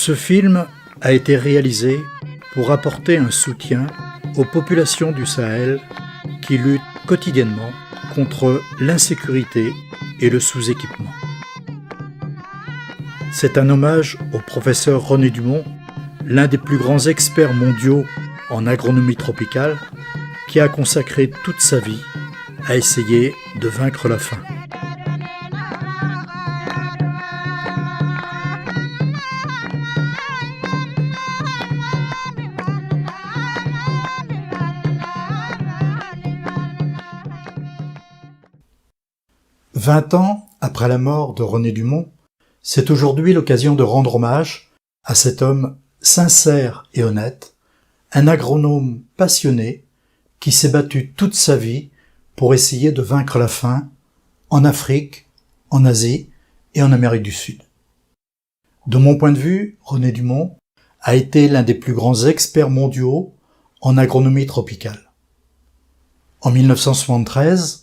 Ce film a été réalisé pour apporter un soutien aux populations du Sahel qui luttent quotidiennement contre l'insécurité et le sous-équipement. C'est un hommage au professeur René Dumont, l'un des plus grands experts mondiaux en agronomie tropicale, qui a consacré toute sa vie à essayer de vaincre la faim. « 20 ans après la mort de René Dumont, c'est aujourd'hui l'occasion de rendre hommage à cet homme sincère et honnête, un agronome passionné qui s'est battu toute sa vie pour essayer de vaincre la faim en Afrique, en Asie et en Amérique du Sud. De mon point de vue, René Dumont a été l'un des plus grands experts mondiaux en agronomie tropicale. En 1973,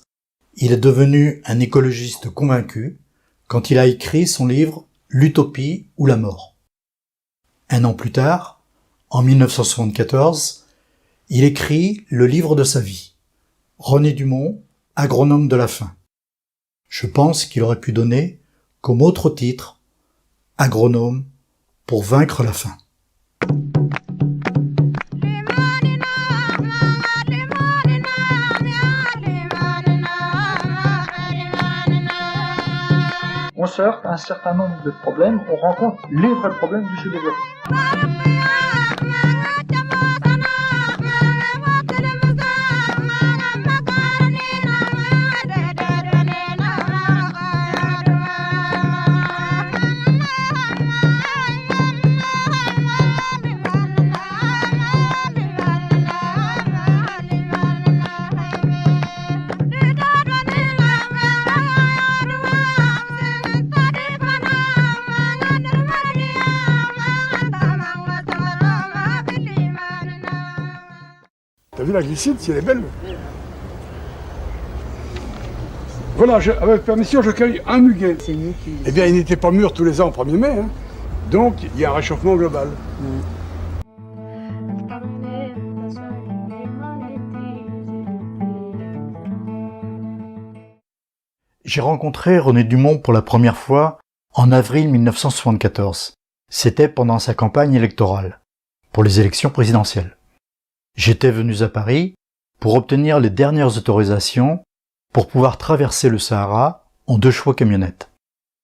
il est devenu un écologiste convaincu quand il a écrit son livre « L'utopie ou la mort ». Un an plus tard, en 1974, il écrit le livre de sa vie, René Dumont, agronome de la faim. Je pense qu'il aurait pu donner comme autre titre « Agronome pour vaincre la faim ». On se heurte à un certain nombre de problèmes, on rencontre les vrais problèmes du sous-développement. T'as vu la glycine, si elle est belle? Voilà, avec permission, je cueille un muguet. C'est nous qui... Eh bien, il n'était pas mûr tous les ans au 1er mai, hein. Donc il y a un réchauffement global. J'ai rencontré René Dumont pour la première fois en avril 1974. C'était pendant sa campagne électorale, pour les élections présidentielles. J'étais venu à Paris pour obtenir les dernières autorisations pour pouvoir traverser le Sahara en 2 chevaux camionnettes,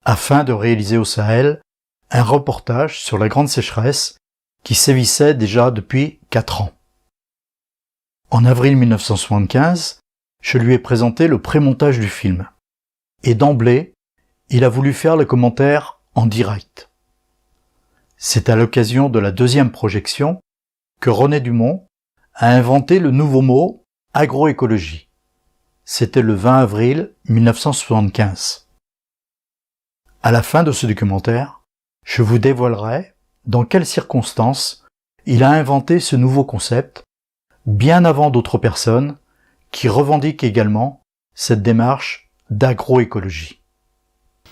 afin de réaliser au Sahel un reportage sur la grande sécheresse qui sévissait déjà depuis 4 ans. En avril 1975, je lui ai présenté le pré-montage du film. Et d'emblée, il a voulu faire le commentaire en direct. C'est à l'occasion de la 2e projection que René Dumont a inventé le nouveau mot « agroécologie ». C'était le 20 avril 1975. À la fin de ce documentaire, je vous dévoilerai dans quelles circonstances il a inventé ce nouveau concept, bien avant d'autres personnes qui revendiquent également cette démarche d'agroécologie.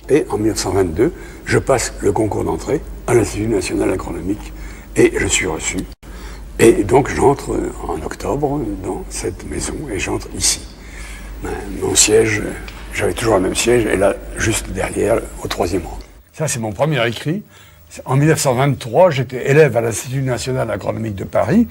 Et en 1922, je passe le concours d'entrée à l'Institut national agronomique et je suis reçu. Et donc j'entre en octobre dans cette maison et j'entre ici. Mon siège, j'avais toujours le même siège, et là, juste derrière, au 3e rang. Ça, c'est mon premier écrit. En 1923, j'étais élève à l'Institut national agronomique de Paris,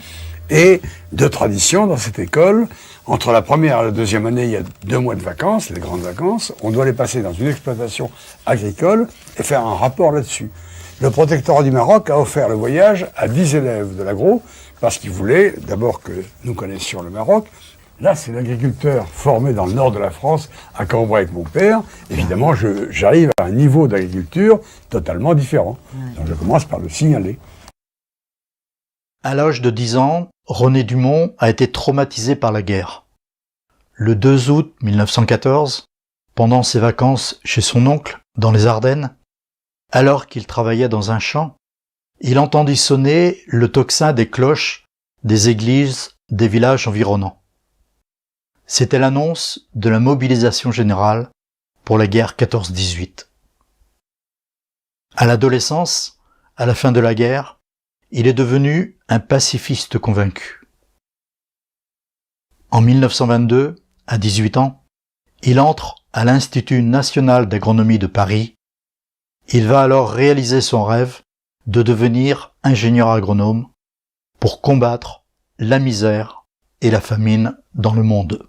et de tradition, dans cette école, entre la première et la 2e année, il y a 2 mois de vacances, les grandes vacances, on doit les passer dans une exploitation agricole et faire un rapport là-dessus. Le protectorat du Maroc a offert le voyage à 10 élèves de l'agro, parce qu'il voulait d'abord que nous connaissions le Maroc. Là, c'est l'agriculteur formé dans le nord de la France, à Cambrai avec mon père. Évidemment, j'arrive à un niveau d'agriculture totalement différent. Donc je commence par le signaler. À l'âge de 10 ans, René Dumont a été traumatisé par la guerre. Le 2 août 1914, pendant ses vacances chez son oncle dans les Ardennes, alors qu'il travaillait dans un champ, il entendit sonner le tocsin des cloches des églises des villages environnants. C'était l'annonce de la mobilisation générale pour la guerre 14-18. À l'adolescence, à la fin de la guerre, il est devenu un pacifiste convaincu. En 1922, à 18 ans, il entre à l'Institut national d'agronomie de Paris. Il va alors réaliser son rêve de devenir ingénieur agronome pour combattre la misère et la famine dans le monde.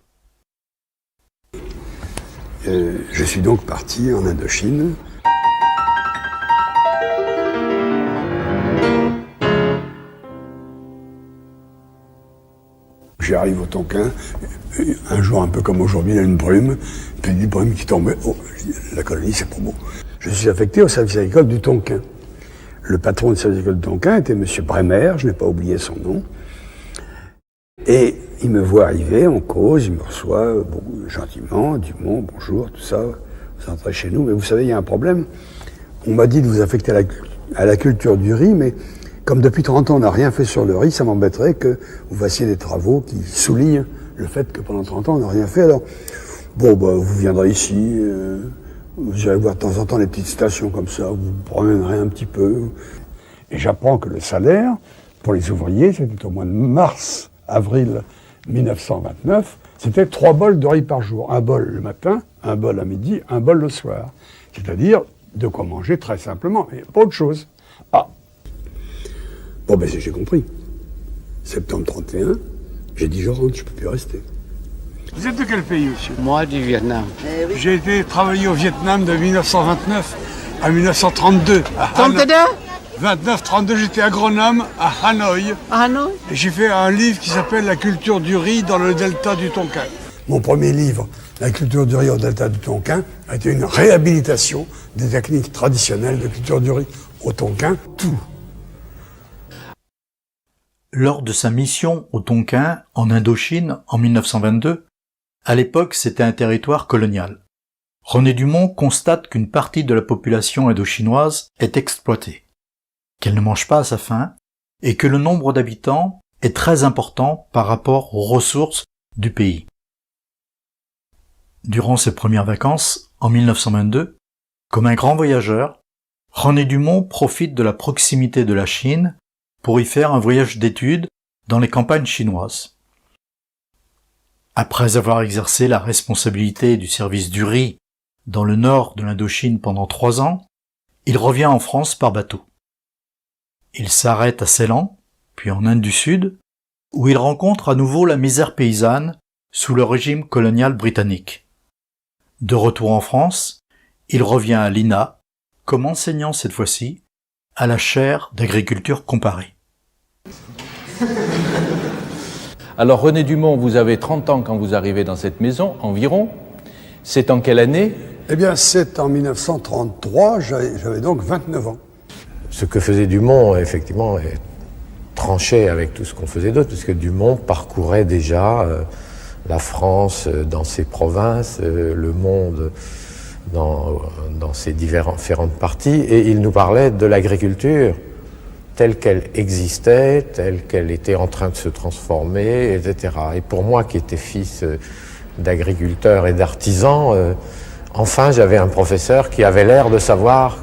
Je suis donc parti en Indochine. J'arrive au Tonkin, un jour un peu comme aujourd'hui, il y a une brume, puis une brume qui tombe. Oh, la colonie, c'est pas beau. Je suis affecté au service agricole du Tonkin. Le patron du service agricole du Tonkin était M. Bremer, je n'ai pas oublié son nom. Et il me voit arriver, on cause, il me reçoit gentiment, Dumont, bonjour, tout ça, vous entrez chez nous, mais vous savez, il y a un problème. On m'a dit de vous affecter à la culture du riz, mais comme depuis 30 ans on n'a rien fait sur le riz, ça m'embêterait que vous fassiez des travaux qui soulignent le fait que pendant 30 ans on n'a rien fait. Alors, vous viendrez ici, vous allez voir de temps en temps les petites stations comme ça, vous vous promènerez un petit peu. Et j'apprends que le salaire, pour les ouvriers, c'était au mois de mars, avril 1929, c'était 3 bols de riz par jour. Un bol le matin, un bol à midi, un bol le soir. C'est-à-dire de quoi manger très simplement, mais pas autre chose. Ah. J'ai compris. Septembre 31, j'ai dit je rentre, je peux plus rester. Vous êtes de quel pays, monsieur? Moi, du Vietnam. J'ai été travailler au Vietnam de 1929 à 1932. 32? 29-32, j'étais agronome à Hanoï. Ah non? Et j'ai fait un livre qui s'appelle La culture du riz dans le delta du Tonkin. Mon premier livre, La culture du riz au delta du Tonkin, a été une réhabilitation des techniques traditionnelles de culture du riz au Tonkin, tout. Lors de sa mission au Tonkin, en Indochine, en 1922, à l'époque c'était un territoire colonial. René Dumont constate qu'une partie de la population indochinoise est exploitée, qu'elle ne mange pas à sa faim, et que le nombre d'habitants est très important par rapport aux ressources du pays. Durant ses premières vacances, en 1922, comme un grand voyageur, René Dumont profite de la proximité de la Chine pour y faire un voyage d'études dans les campagnes chinoises. Après avoir exercé la responsabilité du service du riz dans le nord de l'Indochine pendant 3 ans, il revient en France par bateau. Il s'arrête à Ceylan, puis en Inde du Sud, où il rencontre à nouveau la misère paysanne sous le régime colonial britannique. De retour en France, il revient à l'INA, comme enseignant cette fois-ci, à la chaire d'agriculture comparée. Alors René Dumont, vous avez 30 ans quand vous arrivez dans cette maison, environ. C'est en quelle année? Eh bien, c'est en 1933, j'avais donc 29 ans. Ce que faisait Dumont, effectivement, tranchait avec tout ce qu'on faisait d'autre, parce que Dumont parcourait déjà la France dans ses provinces, le monde dans ses différentes parties, et il nous parlait de l'agriculture telle qu'elle existait, telle qu'elle était en train de se transformer, etc. Et pour moi, qui étais fils d'agriculteur et d'artisan, enfin j'avais un professeur qui avait l'air de savoir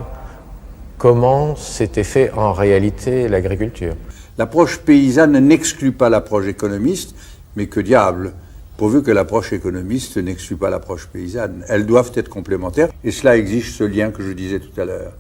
comment s'était fait en réalité l'agriculture. L'approche paysanne n'exclut pas l'approche économiste, mais que diable, pourvu que l'approche économiste n'exclut pas l'approche paysanne. Elles doivent être complémentaires, et cela exige ce lien que je disais tout à l'heure.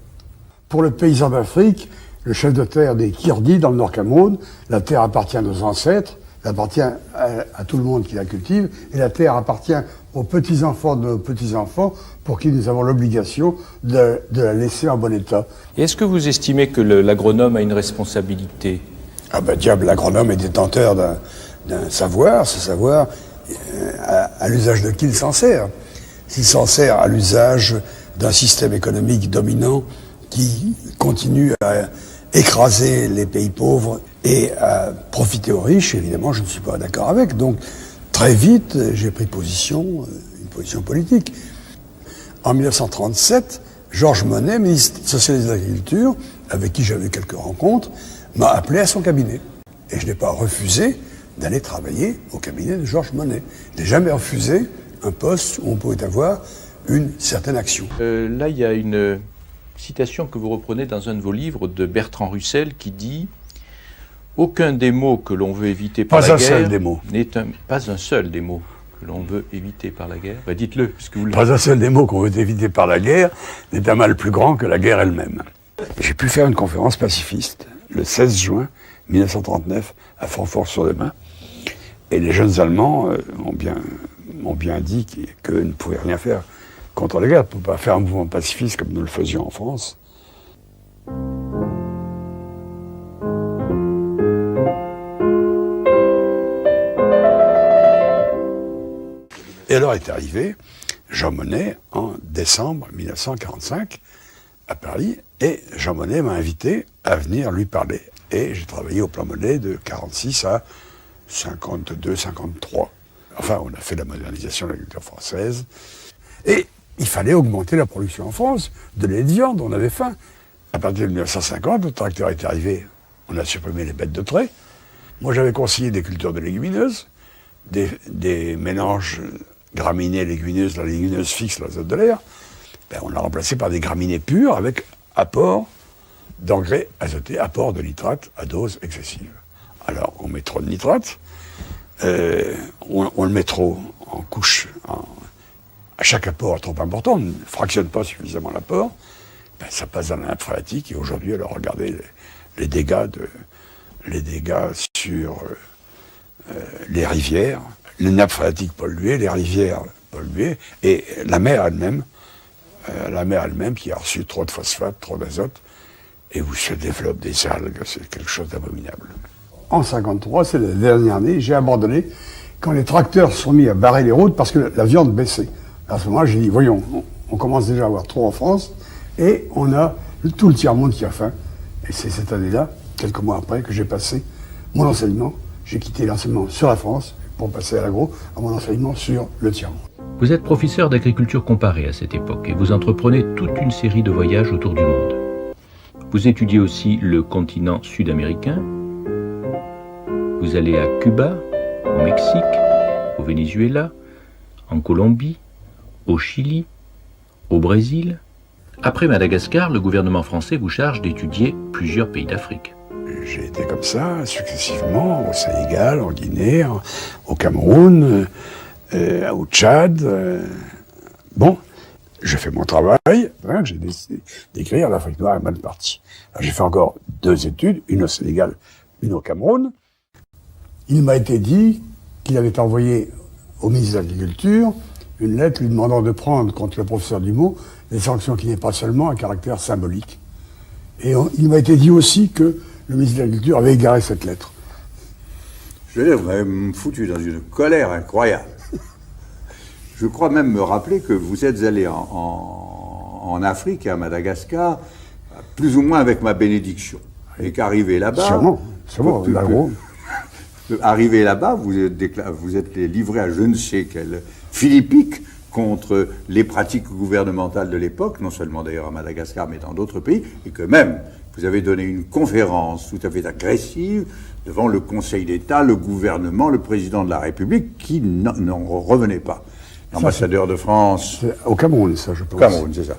Pour le paysan d'Afrique, le chef de terre des Kirdis dans le Nord Cameroun, la terre appartient à nos ancêtres, elle appartient à tout le monde qui la cultive, et la terre appartient aux petits-enfants de nos petits-enfants pour qui nous avons l'obligation de la laisser en bon état. Est-ce que vous estimez que l'agronome a une responsabilité? Ah ben diable, l'agronome est détenteur d'un savoir, ce savoir, à l'usage de qui il s'en sert? S'il s'en sert à l'usage d'un système économique dominant qui continue à écraser les pays pauvres Et profiter aux riches, évidemment, je ne suis pas d'accord avec. Donc, très vite, j'ai pris position, une position politique. En 1937, Georges Monnet, ministre socialiste de l'Agriculture, avec qui j'avais quelques rencontres, m'a appelé à son cabinet. Et je n'ai pas refusé d'aller travailler au cabinet de Georges Monnet. Je n'ai jamais refusé un poste où on pouvait avoir une certaine action. Là, il y a une citation que vous reprenez dans un de vos livres de Bertrand Russell qui dit « Aucun des mots que l'on veut éviter par la guerre n'est pas un seul des mots que l'on veut éviter par la guerre. » Dites-le, puisque vous le... Pas un seul des mots qu'on veut éviter par la guerre n'est un mal plus grand que la guerre elle-même. J'ai pu faire une conférence pacifiste le 16 juin 1939 à Francfort-sur-le-Main. Et les jeunes Allemands m'ont bien dit qu'eux ne pouvaient rien faire contre la guerre. On ne pouvait pas faire un mouvement pacifiste comme nous le faisions en France. Et alors est arrivé Jean Monnet en décembre 1945 à Paris, et Jean Monnet m'a invité à venir lui parler. Et j'ai travaillé au plan Monnet de 46 à 52, 53. Enfin, on a fait la modernisation de l'agriculture française. Et il fallait augmenter la production en France de lait de viande, on avait faim. À partir de 1950, le tracteur est arrivé, on a supprimé les bêtes de trait. Moi, j'avais conseillé des cultures de légumineuses, des mélanges graminées légumineuses, la légumineuse fixe, l'azote de l'air. On l'a remplacé par des graminées pures avec apport d'engrais azotés, apport de nitrate à dose excessive. Alors, on met trop de nitrate, on le met trop en couche, à chaque apport trop important, on ne fractionne pas suffisamment l'apport, ça passe dans la nappe phréatique, et aujourd'hui, alors regardez les dégâts sur les rivières, les nappes phréatiques polluées, les rivières polluées, et la mer elle-même qui a reçu trop de phosphate, trop d'azote, et où se développent des algues, c'est quelque chose d'abominable. En 1953, c'est la dernière année, j'ai abandonné quand les tracteurs se sont mis à barrer les routes parce que la viande baissait. À ce moment-là, j'ai dit, voyons, on commence déjà à avoir trop en France, et on a tout le tiers-monde qui a faim. Et c'est cette année-là, quelques mois après, que j'ai passé mon enseignement. J'ai quitté l'enseignement sur la France pour passer à l'agro, à mon enseignement sur le tiers-monde. Vous êtes professeur d'agriculture comparée à cette époque et vous entreprenez toute une série de voyages autour du monde. Vous étudiez aussi le continent sud-américain. Vous allez à Cuba, au Mexique, au Venezuela, en Colombie, au Chili, au Brésil. Après Madagascar, le gouvernement français vous charge d'étudier plusieurs pays d'Afrique. J'ai été comme ça, successivement, au Sénégal, en Guinée, au Cameroun, au Tchad. Bon, j'ai fait mon travail, j'ai décidé d'écrire l'Afrique noire est mal partie. Alors, j'ai fait encore 2 études, une au Sénégal, une au Cameroun. Il m'a été dit qu'il avait envoyé au ministre de l'Agriculture une lettre lui demandant de prendre contre le professeur Dumont des sanctions qui n'aient pas seulement un caractère symbolique. Et il m'a été dit aussi que le ministre de l'Agriculture avait égaré cette lettre. Je veux dire, vous m'avez foutu dans une colère incroyable. Je crois même me rappeler que vous êtes allé en Afrique, à Madagascar, plus ou moins avec ma bénédiction. Et qu'arrivé là-bas... Sûrement, l'agro. Arrivé là-bas, vous êtes livré à je ne sais quelle philippique contre les pratiques gouvernementales de l'époque, non seulement d'ailleurs à Madagascar, mais dans d'autres pays, et que même vous avez donné une conférence tout à fait agressive devant le Conseil d'État, le gouvernement, le président de la République, qui n'en revenait pas. L'ambassadeur de France... Au Cameroun, ça, je pense. Au Cameroun, c'est ça.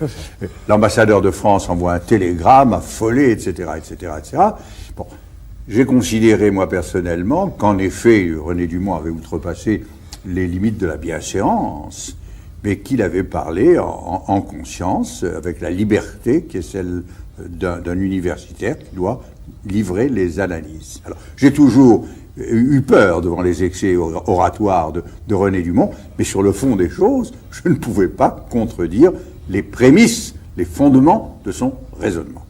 L'ambassadeur de France envoie un télégramme affolé, etc., etc., etc. Bon, j'ai considéré, moi, personnellement, qu'en effet, René Dumont avait outrepassé les limites de la bienséance, mais qu'il avait parlé en conscience, avec la liberté qui est celle d'un universitaire qui doit livrer les analyses. Alors, j'ai toujours eu peur devant les excès oratoires de René Dumont, mais sur le fond des choses, je ne pouvais pas contredire les prémices, les fondements de son raisonnement.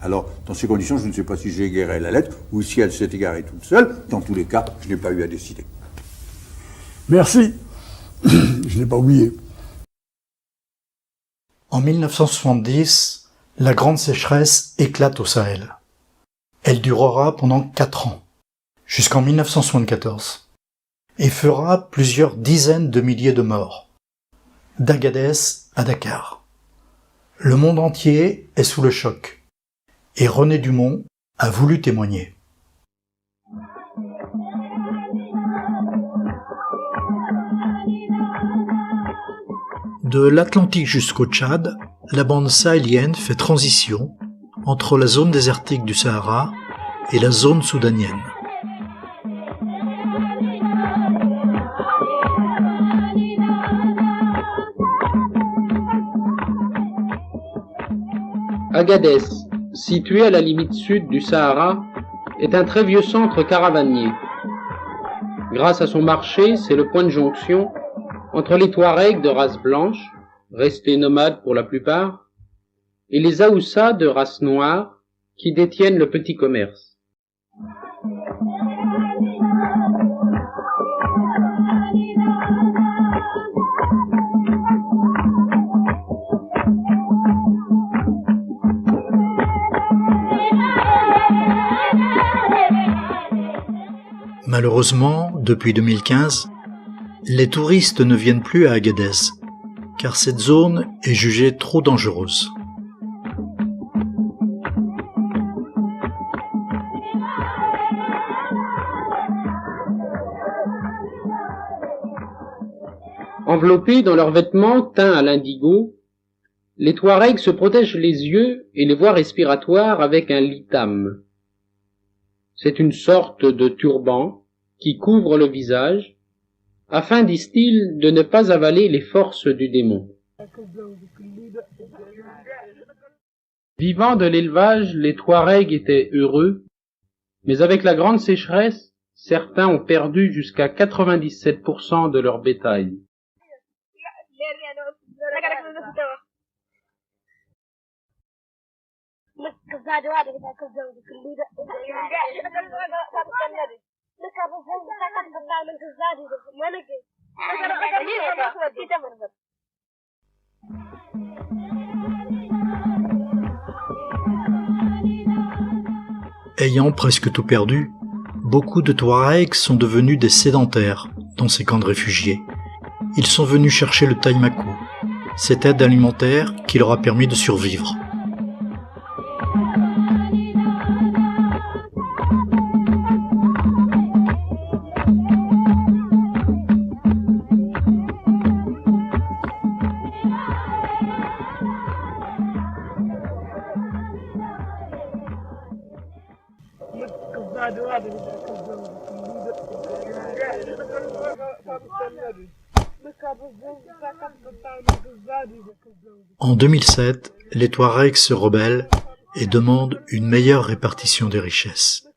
Alors, dans ces conditions, je ne sais pas si j'ai égaré la lettre ou si elle s'est égarée toute seule. Dans tous les cas, je n'ai pas eu à décider. Merci. Je n'ai pas oublié. En 1970, la grande sécheresse éclate au Sahel. Elle durera pendant 4 ans, jusqu'en 1974, et fera plusieurs dizaines de milliers de morts, d'Agadez à Dakar. Le monde entier est sous le choc, et René Dumont a voulu témoigner. De l'Atlantique jusqu'au Tchad, la bande sahélienne fait transition entre la zone désertique du Sahara et la zone soudanienne. Agadez, situé à la limite sud du Sahara, est un très vieux centre caravanier. Grâce à son marché, c'est le point de jonction entre les Touaregs de race blanche, restés nomades pour la plupart, et les Aoussa de race noire, qui détiennent le petit commerce. Malheureusement, depuis 2015, les touristes ne viennent plus à Agadez, car cette zone est jugée trop dangereuse. Enveloppés dans leurs vêtements teints à l'indigo, les Touaregs se protègent les yeux et les voies respiratoires avec un litam. C'est une sorte de turban qui couvre le visage, afin, disent-ils, de ne pas avaler les forces du démon. Vivant de l'élevage, les Touaregs étaient heureux, mais avec la grande sécheresse, certains ont perdu jusqu'à 97% de leur bétail. Ayant presque tout perdu, beaucoup de Touaregs sont devenus des sédentaires dans ces camps de réfugiés. Ils sont venus chercher le taïmakou, cette aide alimentaire qui leur a permis de survivre. En 2007, les Touaregs se rebellent et demandent une meilleure répartition des richesses.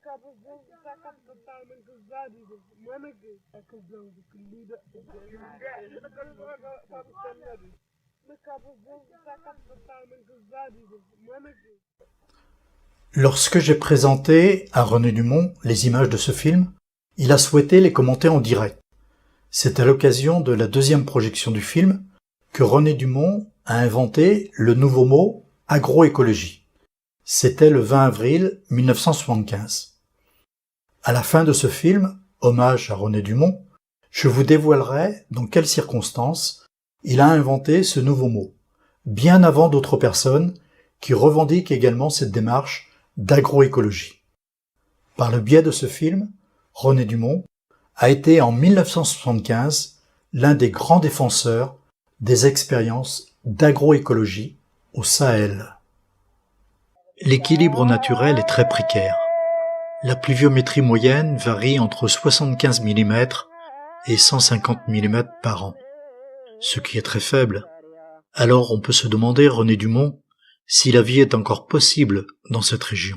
Lorsque j'ai présenté à René Dumont les images de ce film, il a souhaité les commenter en direct. C'est à l'occasion de la deuxième projection du film que René Dumont a inventé le nouveau mot « agroécologie ». C'était le 20 avril 1975. À la fin de ce film, hommage à René Dumont, je vous dévoilerai dans quelles circonstances il a inventé ce nouveau mot, bien avant d'autres personnes qui revendiquent également cette démarche d'agroécologie. Par le biais de ce film, René Dumont a été en 1975 l'un des grands défenseurs des expériences d'agroécologie au Sahel. L'équilibre naturel est très précaire. La pluviométrie moyenne varie entre 75 mm et 150 mm par an, ce qui est très faible. Alors on peut se demander, René Dumont, si la vie est encore possible dans cette région.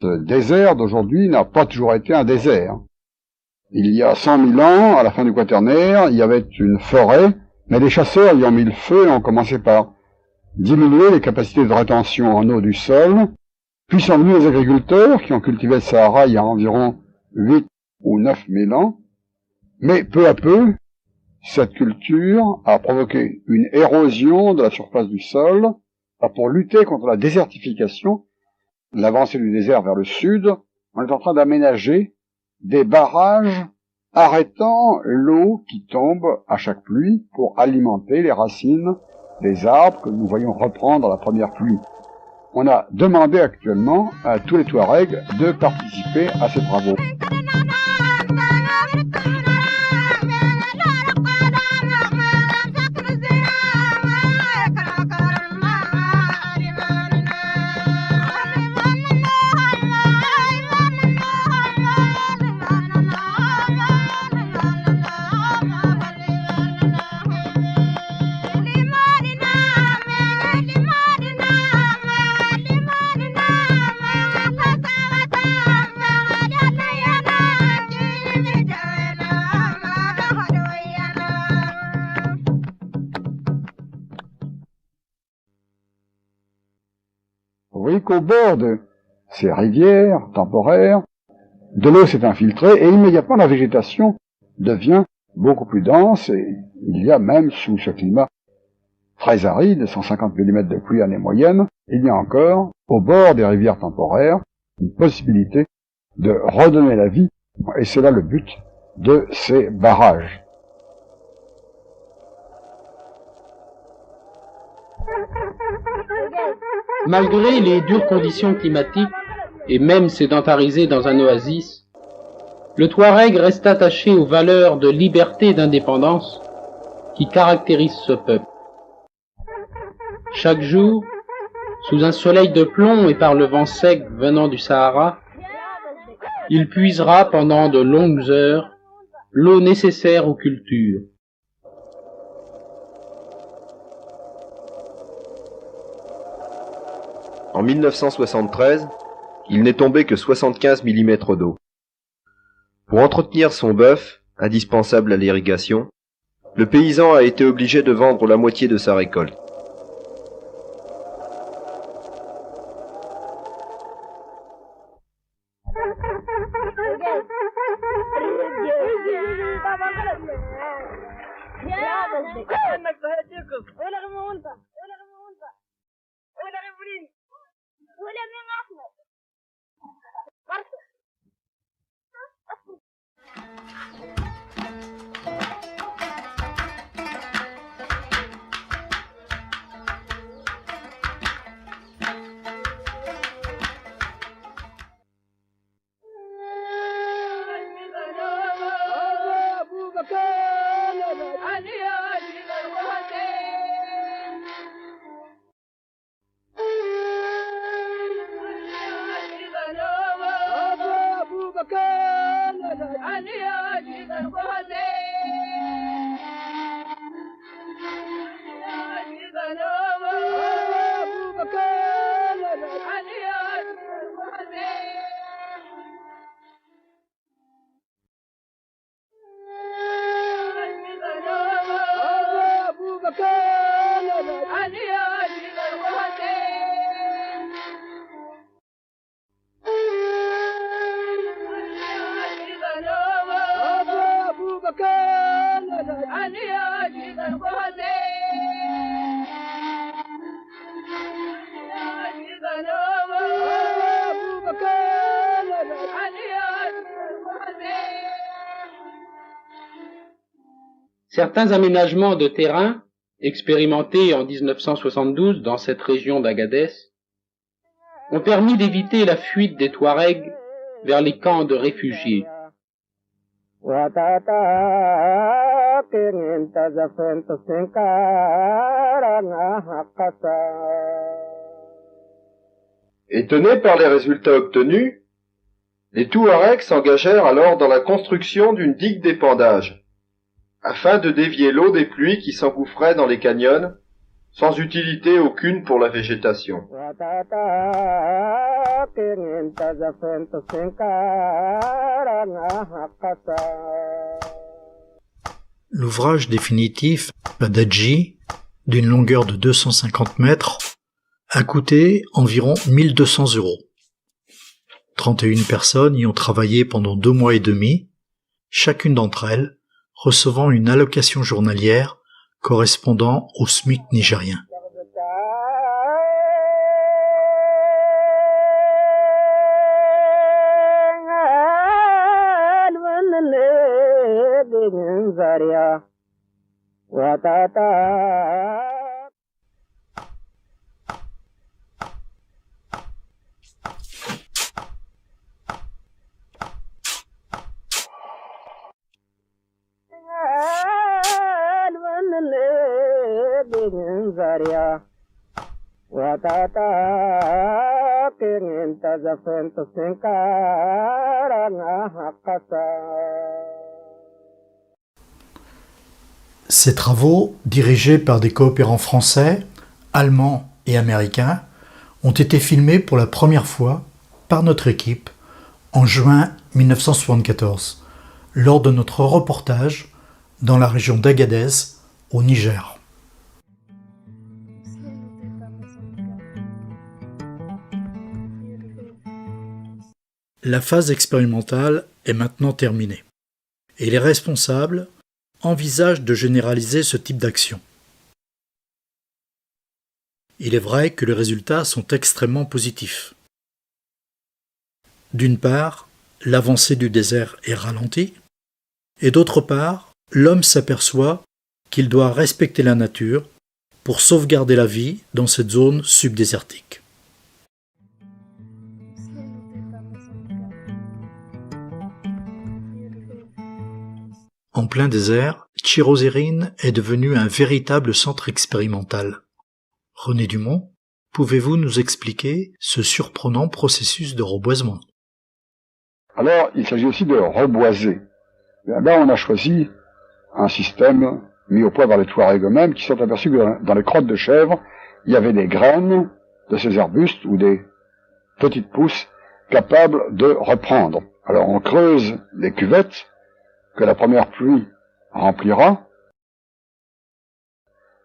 Le désert d'aujourd'hui n'a pas toujours été un désert. Il y a 100 000 ans, à la fin du Quaternaire, il y avait une forêt, mais les chasseurs y ont mis le feu et ont commencé par diminuer les capacités de rétention en eau du sol, puis sont venus les agriculteurs qui ont cultivé le Sahara il y a environ 8 ou 9 000 ans, mais peu à peu, cette culture a provoqué une érosion de la surface du sol, pour lutter contre la désertification, l'avancée du désert vers le sud, on est en train d'aménager des barrages arrêtant l'eau qui tombe à chaque pluie pour alimenter les racines des arbres que nous voyons reprendre la première pluie. On a demandé actuellement à tous les Touaregs de participer à ces travaux. Vous voyez qu'au bord de ces rivières temporaires, de l'eau s'est infiltrée et immédiatement la végétation devient beaucoup plus dense et il y a même sous ce climat très aride, 150 mm de pluie année moyenne, il y a encore au bord des rivières temporaires une possibilité de redonner la vie et c'est là le but de ces barrages. Malgré les dures conditions climatiques, et même sédentarisé dans un oasis, le Touareg reste attaché aux valeurs de liberté et d'indépendance qui caractérisent ce peuple. Chaque jour, sous un soleil de plomb et par le vent sec venant du Sahara, il puisera pendant de longues heures l'eau nécessaire aux cultures. En 1973, il n'est tombé que 75 mm d'eau. Pour entretenir son bœuf, indispensable à l'irrigation, le paysan a été obligé de vendre la moitié de sa récolte. Certains aménagements de terrain, expérimentés en 1972 dans cette région d'Agadez, ont permis d'éviter la fuite des Touaregs vers les camps de réfugiés. Étonnés par les résultats obtenus, les Touaregs s'engagèrent alors dans la construction d'une digue d'épandage, afin de dévier l'eau des pluies qui s'engouffraient dans les canyons, sans utilité aucune pour la végétation. L'ouvrage définitif, la Dadji, d'une longueur de 250 mètres, a coûté environ 1 200 €. 31 personnes y ont travaillé pendant 2 mois et demi, chacune d'entre elles recevant une allocation journalière correspondant au SMIC nigérien. Ces travaux, dirigés par des coopérants français, allemands et américains, ont été filmés pour la première fois par notre équipe en juin 1974, lors de notre reportage dans la région d'Agadez, au Niger. La phase expérimentale est maintenant terminée et les responsables envisagent de généraliser ce type d'action. Il est vrai que les résultats sont extrêmement positifs. D'une part, l'avancée du désert est ralentie, et d'autre part, l'homme s'aperçoit qu'il doit respecter la nature pour sauvegarder la vie dans cette zone subdésertique. En plein désert, Chirozérine est devenu un véritable centre expérimental. René Dumont, pouvez-vous nous expliquer ce surprenant processus de reboisement? Alors, il s'agit aussi de reboiser. Là, on a choisi un système mis au point par les Touaregs eux-mêmes qui sont aperçus que dans les crottes de chèvre, il y avait des graines de ces arbustes ou des petites pousses capables de reprendre. Alors, on creuse des cuvettes que la première pluie remplira.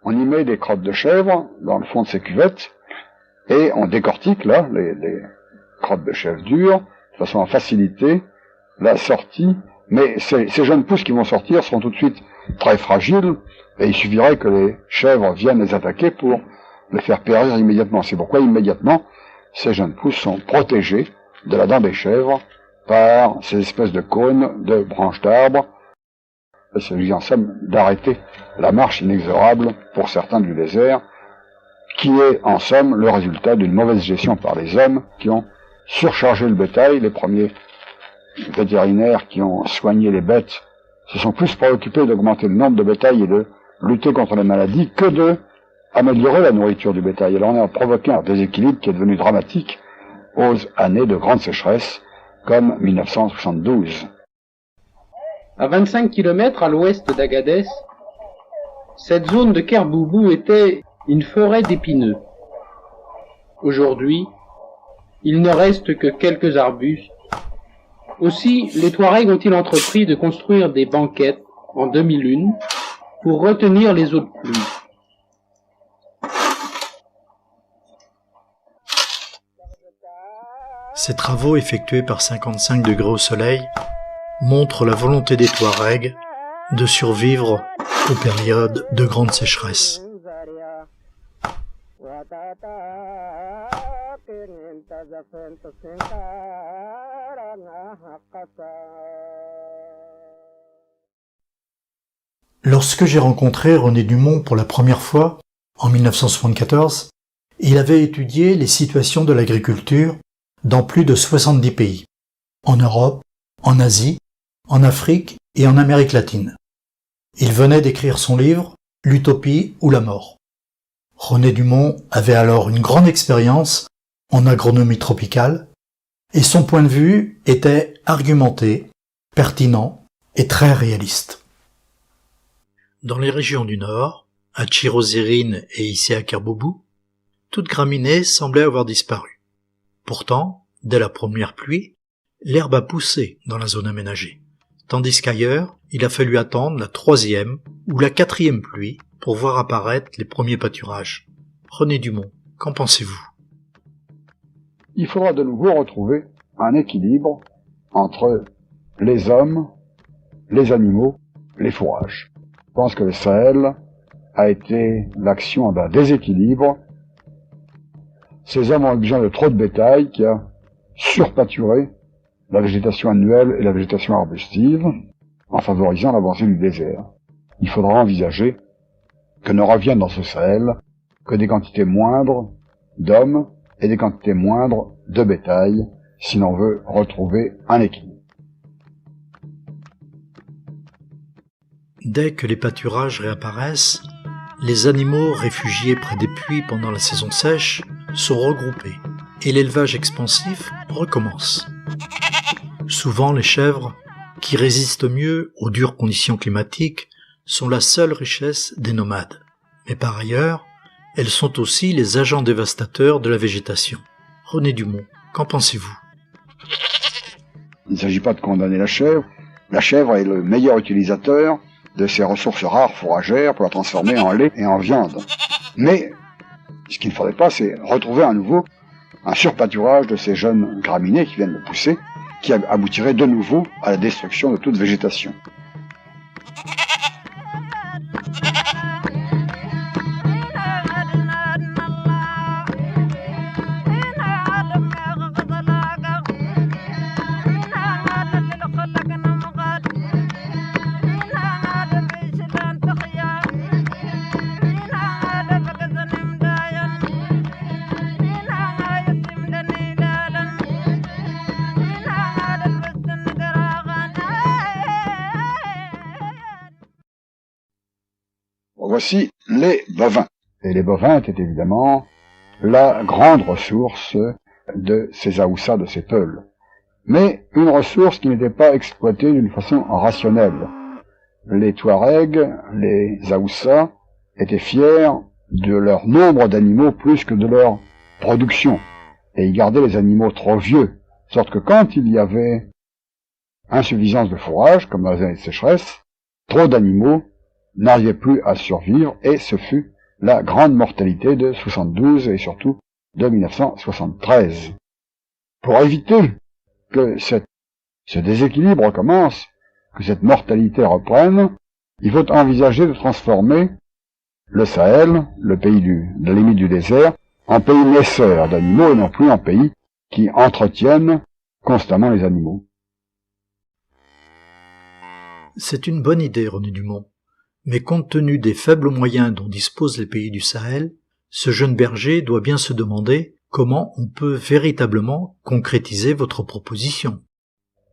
On y met des crottes de chèvre dans le fond de ces cuvettes et on décortique là les crottes de chèvre dures de façon à faciliter la sortie. Mais ces jeunes pousses qui vont sortir seront tout de suite très fragiles et il suffirait que les chèvres viennent les attaquer pour les faire périr immédiatement. C'est pourquoi immédiatement ces jeunes pousses sont protégées de la dent des chèvres par ces espèces de cônes de branches d'arbres. Il s'agit en somme d'arrêter la marche inexorable pour certains du désert, qui est en somme le résultat d'une mauvaise gestion par les hommes qui ont surchargé le bétail. Les premiers vétérinaires qui ont soigné les bêtes se sont plus préoccupés d'augmenter le nombre de bétail et de lutter contre les maladies que de améliorer la nourriture du bétail. Alors on a provoqué un déséquilibre qui est devenu dramatique aux années de grande sécheresse comme 1972. À 25 km à l'ouest d'Agadez, cette zone de Kerboubou était une forêt d'épineux. Aujourd'hui, il ne reste que quelques arbustes. Aussi, les Touaregs ont-ils entrepris de construire des banquettes en demi-lune pour retenir les eaux de pluie. Ces travaux effectués par 55 degrés au soleil montrent la volonté des Touaregs de survivre aux périodes de grande sécheresse. Lorsque j'ai rencontré René Dumont pour la première fois, en 1974, il avait étudié les situations de l'agriculture dans plus de 70 pays, en Europe, en Asie, en Afrique et en Amérique latine. Il venait d'écrire son livre « L'utopie ou la mort ». René Dumont avait alors une grande expérience en agronomie tropicale et son point de vue était argumenté, pertinent et très réaliste. Dans les régions du Nord, à Chirozérine et ici à Kerboubou, toute graminée semblait avoir disparu. Pourtant, dès la première pluie, l'herbe a poussé dans la zone aménagée, tandis qu'ailleurs, il a fallu attendre la 3e ou la 4e pluie pour voir apparaître les premiers pâturages. René Dumont, qu'en pensez-vous? Il faudra de nouveau retrouver un équilibre entre les hommes, les animaux, les fourrages. Je pense que le Sahel a été l'action d'un déséquilibre. Ces hommes ont eu besoin de trop de bétail qui a surpâturé la végétation annuelle et la végétation arbustive en favorisant l'avancée du désert. Il faudra envisager que ne reviennent dans ce Sahel que des quantités moindres d'hommes et des quantités moindres de bétail, si l'on veut retrouver un équilibre. Dès que les pâturages réapparaissent, les animaux réfugiés près des puits pendant la saison sèche sont regroupés et l'élevage expansif recommence. Souvent, les chèvres, qui résistent mieux aux dures conditions climatiques, sont la seule richesse des nomades. Mais par ailleurs, elles sont aussi les agents dévastateurs de la végétation. René Dumont, qu'en pensez-vous? Il ne s'agit pas de condamner la chèvre. La chèvre est le meilleur utilisateur de ces ressources rares fourragères pour la transformer en lait et en viande. Mais ce qu'il ne faudrait pas, c'est retrouver à nouveau un surpâturage de ces jeunes graminées qui viennent de pousser, qui aboutirait de nouveau à la destruction de toute végétation. Voici les bovins. Et les bovins étaient évidemment la grande ressource de ces Aoussa, de ces peuls. Mais une ressource qui n'était pas exploitée d'une façon rationnelle. Les Touaregs, les Aoussa, étaient fiers de leur nombre d'animaux plus que de leur production. Et ils gardaient les animaux trop vieux. De sorte que quand il y avait insuffisance de fourrage, comme dans les années de sécheresse, trop d'animaux n'arrivait plus à survivre, et ce fut la grande mortalité de 72 et surtout de 1973. Pour éviter que ce déséquilibre recommence, que cette mortalité reprenne, il faut envisager de transformer le Sahel, le pays de la limite du désert, en pays naisseur d'animaux et non plus en pays qui entretiennent constamment les animaux. C'est une bonne idée, René Dumont. Mais compte tenu des faibles moyens dont disposent les pays du Sahel, ce jeune berger doit bien se demander comment on peut véritablement concrétiser votre proposition.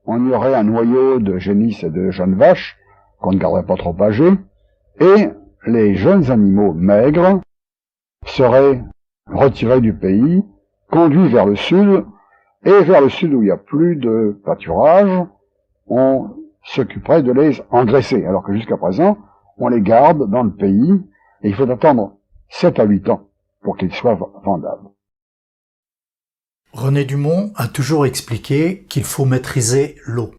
On y aurait un noyau de génisses et de jeunes vaches, qu'on ne garderait pas trop âgés, et les jeunes animaux maigres seraient retirés du pays, conduits vers le sud, et vers le sud où il n'y a plus de pâturage, on s'occuperait de les engraisser, alors que jusqu'à présent, on les garde dans le pays, et il faut attendre 7 à 8 ans pour qu'ils soient vendables. René Dumont a toujours expliqué qu'il faut maîtriser l'eau,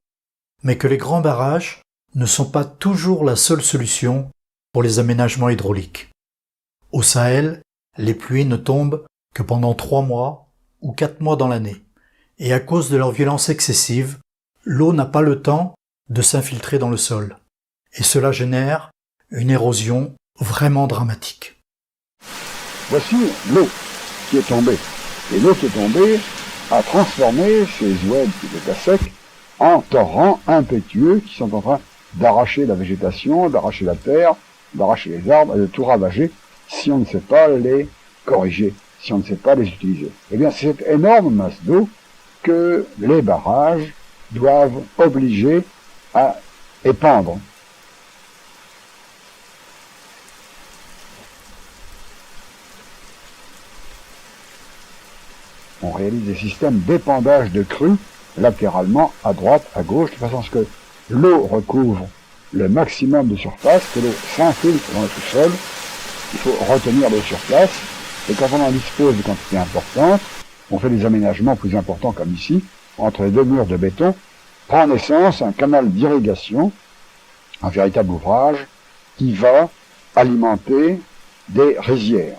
mais que les grands barrages ne sont pas toujours la seule solution pour les aménagements hydrauliques. Au Sahel, les pluies ne tombent que pendant 3 mois ou 4 mois dans l'année, et à cause de leur violence excessive, l'eau n'a pas le temps de s'infiltrer dans le sol, et cela génère une érosion vraiment dramatique. Voici l'eau qui est tombée. Et l'eau qui est tombée a transformé ces oueds qui étaient à sec en torrents impétueux qui sont en train d'arracher la végétation, d'arracher la terre, d'arracher les arbres et de tout ravager si on ne sait pas les corriger, si on ne sait pas les utiliser. Eh bien, c'est cette énorme masse d'eau que les barrages doivent obliger à épandre. On réalise des systèmes d'épandage de crues latéralement, à droite, à gauche, de façon à ce que l'eau recouvre le maximum de surface, que l'eau s'infiltre dans le sous-sol. Il faut retenir l'eau sur place, et quand on en dispose de quantités importantes, on fait des aménagements plus importants comme ici, entre les deux murs de béton, prend naissance un canal d'irrigation, un véritable ouvrage, qui va alimenter des rizières.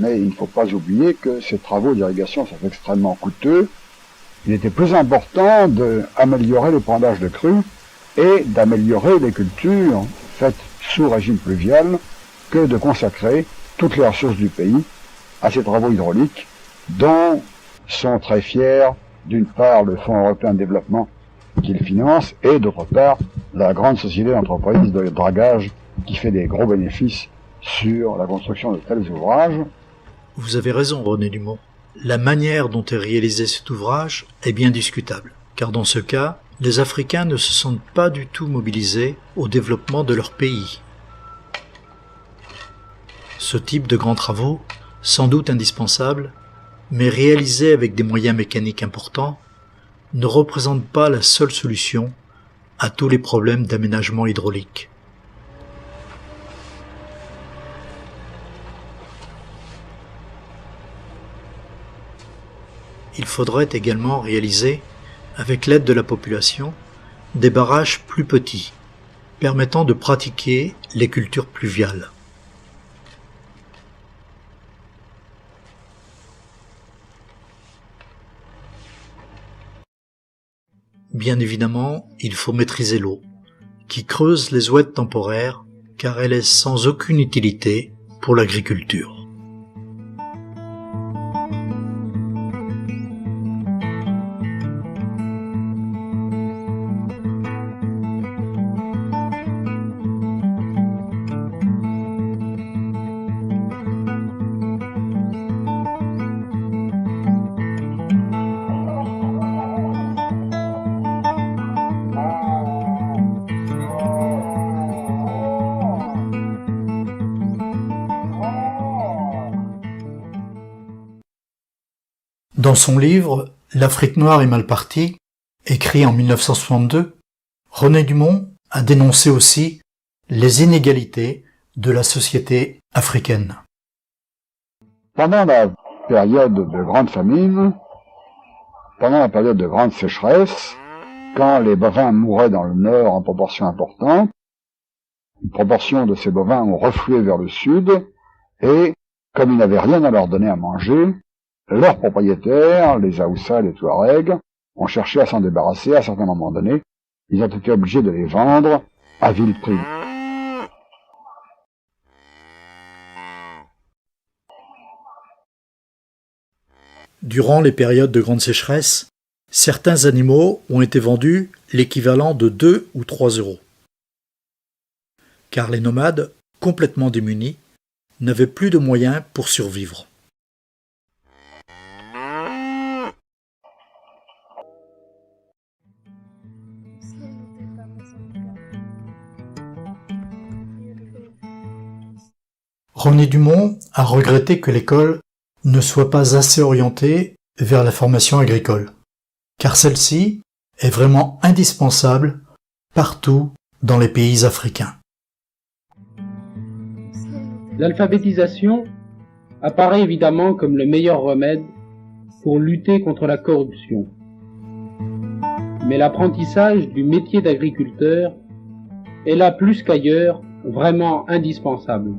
Mais il ne faut pas oublier que ces travaux d'irrigation sont extrêmement coûteux. Il était plus important d'améliorer l'épandage de crues et d'améliorer les cultures faites sous régime pluvial que de consacrer toutes les ressources du pays à ces travaux hydrauliques dont sont très fiers, d'une part, le Fonds européen de développement qu'il finance et d'autre part, la grande société d'entreprise de dragage qui fait des gros bénéfices sur la construction de tels ouvrages. Vous avez raison, René Dumont. La manière dont est réalisé cet ouvrage est bien discutable, car dans ce cas, les Africains ne se sentent pas du tout mobilisés au développement de leur pays. Ce type de grands travaux, sans doute indispensables, mais réalisés avec des moyens mécaniques importants, ne représente pas la seule solution à tous les problèmes d'aménagement hydraulique. Il faudrait également réaliser, avec l'aide de la population, des barrages plus petits, permettant de pratiquer les cultures pluviales. Bien évidemment, il faut maîtriser l'eau, qui creuse les oueds temporaires, car elle est sans aucune utilité pour l'agriculture. Dans son livre « L'Afrique noire est mal partie », écrit en 1962, René Dumont a dénoncé aussi les inégalités de la société africaine. Pendant la période de grande famine, pendant la période de grande sécheresse, quand les bovins mouraient dans le nord en proportion importante, une proportion de ces bovins ont reflué vers le sud, et comme ils n'avaient rien à leur donner à manger, leurs propriétaires, les Haoussa, les Touaregs, ont cherché à s'en débarrasser à un certain moment donné. Ils ont été obligés de les vendre à vil prix. Durant les périodes de grande sécheresse, certains animaux ont été vendus l'équivalent de 2 ou 3 euros. Car les nomades, complètement démunis, n'avaient plus de moyens pour survivre. René Dumont a regretté que l'école ne soit pas assez orientée vers la formation agricole, car celle-ci est vraiment indispensable partout dans les pays africains. L'alphabétisation apparaît évidemment comme le meilleur remède pour lutter contre la corruption. Mais l'apprentissage du métier d'agriculteur est là plus qu'ailleurs vraiment indispensable.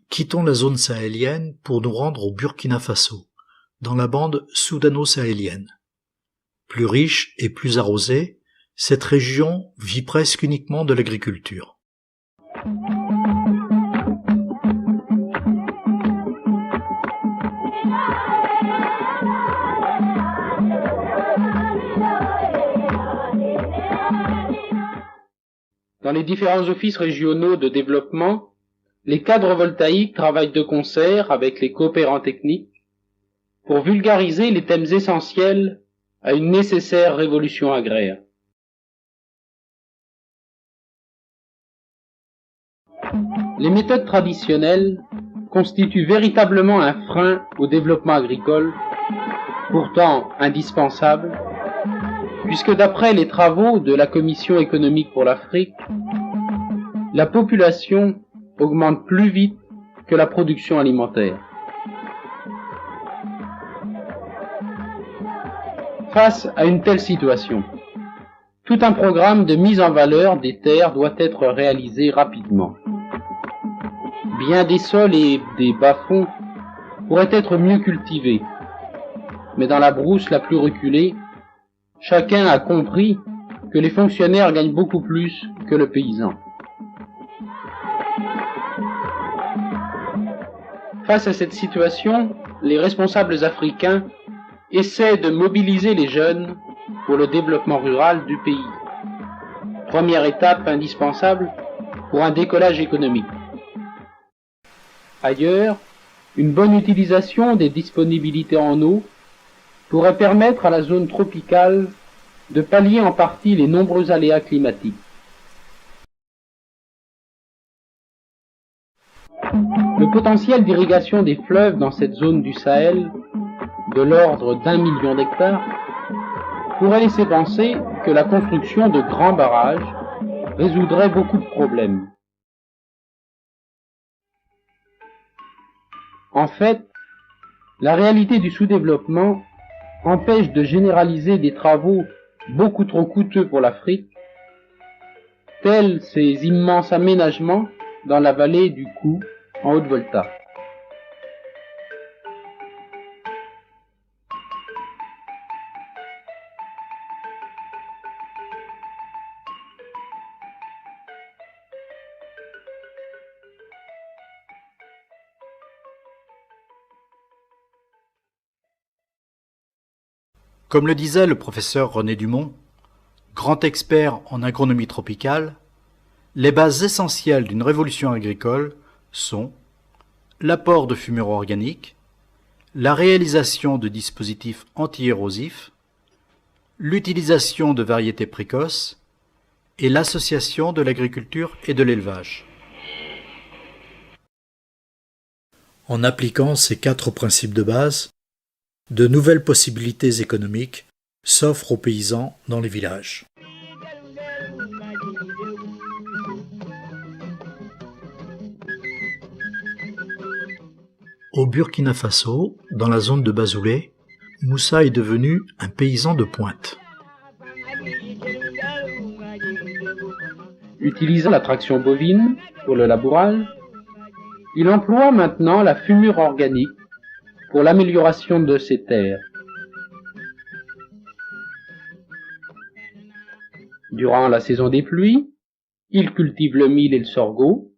Quittons la zone sahélienne pour nous rendre au Burkina Faso, dans la bande soudano-sahélienne. Plus riche et plus arrosée, cette région vit presque uniquement de l'agriculture. Dans les différents offices régionaux de développement, les cadres voltaïques travaillent de concert avec les coopérants techniques pour vulgariser les thèmes essentiels à une nécessaire révolution agraire. Les méthodes traditionnelles constituent véritablement un frein au développement agricole, pourtant indispensable, puisque d'après les travaux de la Commission économique pour l'Afrique, la population augmente plus vite que la production alimentaire. Face à une telle situation, tout un programme de mise en valeur des terres doit être réalisé rapidement. Bien des sols et des bas-fonds pourraient être mieux cultivés, mais dans la brousse la plus reculée, chacun a compris que les fonctionnaires gagnent beaucoup plus que le paysan. Face à cette situation, les responsables africains essaient de mobiliser les jeunes pour le développement rural du pays. Première étape indispensable pour un décollage économique. Ailleurs, une bonne utilisation des disponibilités en eau pourrait permettre à la zone tropicale de pallier en partie les nombreux aléas climatiques. Le potentiel d'irrigation des fleuves dans cette zone du Sahel, de l'ordre d'1 million d'hectares, pourrait laisser penser que la construction de grands barrages résoudrait beaucoup de problèmes. En fait, la réalité du sous-développement empêche de généraliser des travaux beaucoup trop coûteux pour l'Afrique, tels ces immenses aménagements dans la vallée du Kou en Haute-Volta. Comme le disait le professeur René Dumont, grand expert en agronomie tropicale, les bases essentielles d'une révolution agricole sont l'apport de fumures organiques, la réalisation de dispositifs anti-érosifs, l'utilisation de variétés précoces et l'association de l'agriculture et de l'élevage. En appliquant ces 4 principes de base, de nouvelles possibilités économiques s'offrent aux paysans dans les villages. Au Burkina Faso, dans la zone de Bazoulé, Moussa est devenu un paysan de pointe. Utilisant la traction bovine pour le labourage, il emploie maintenant la fumure organique pour l'amélioration de ses terres. Durant la saison des pluies, il cultive le mil et le sorgho,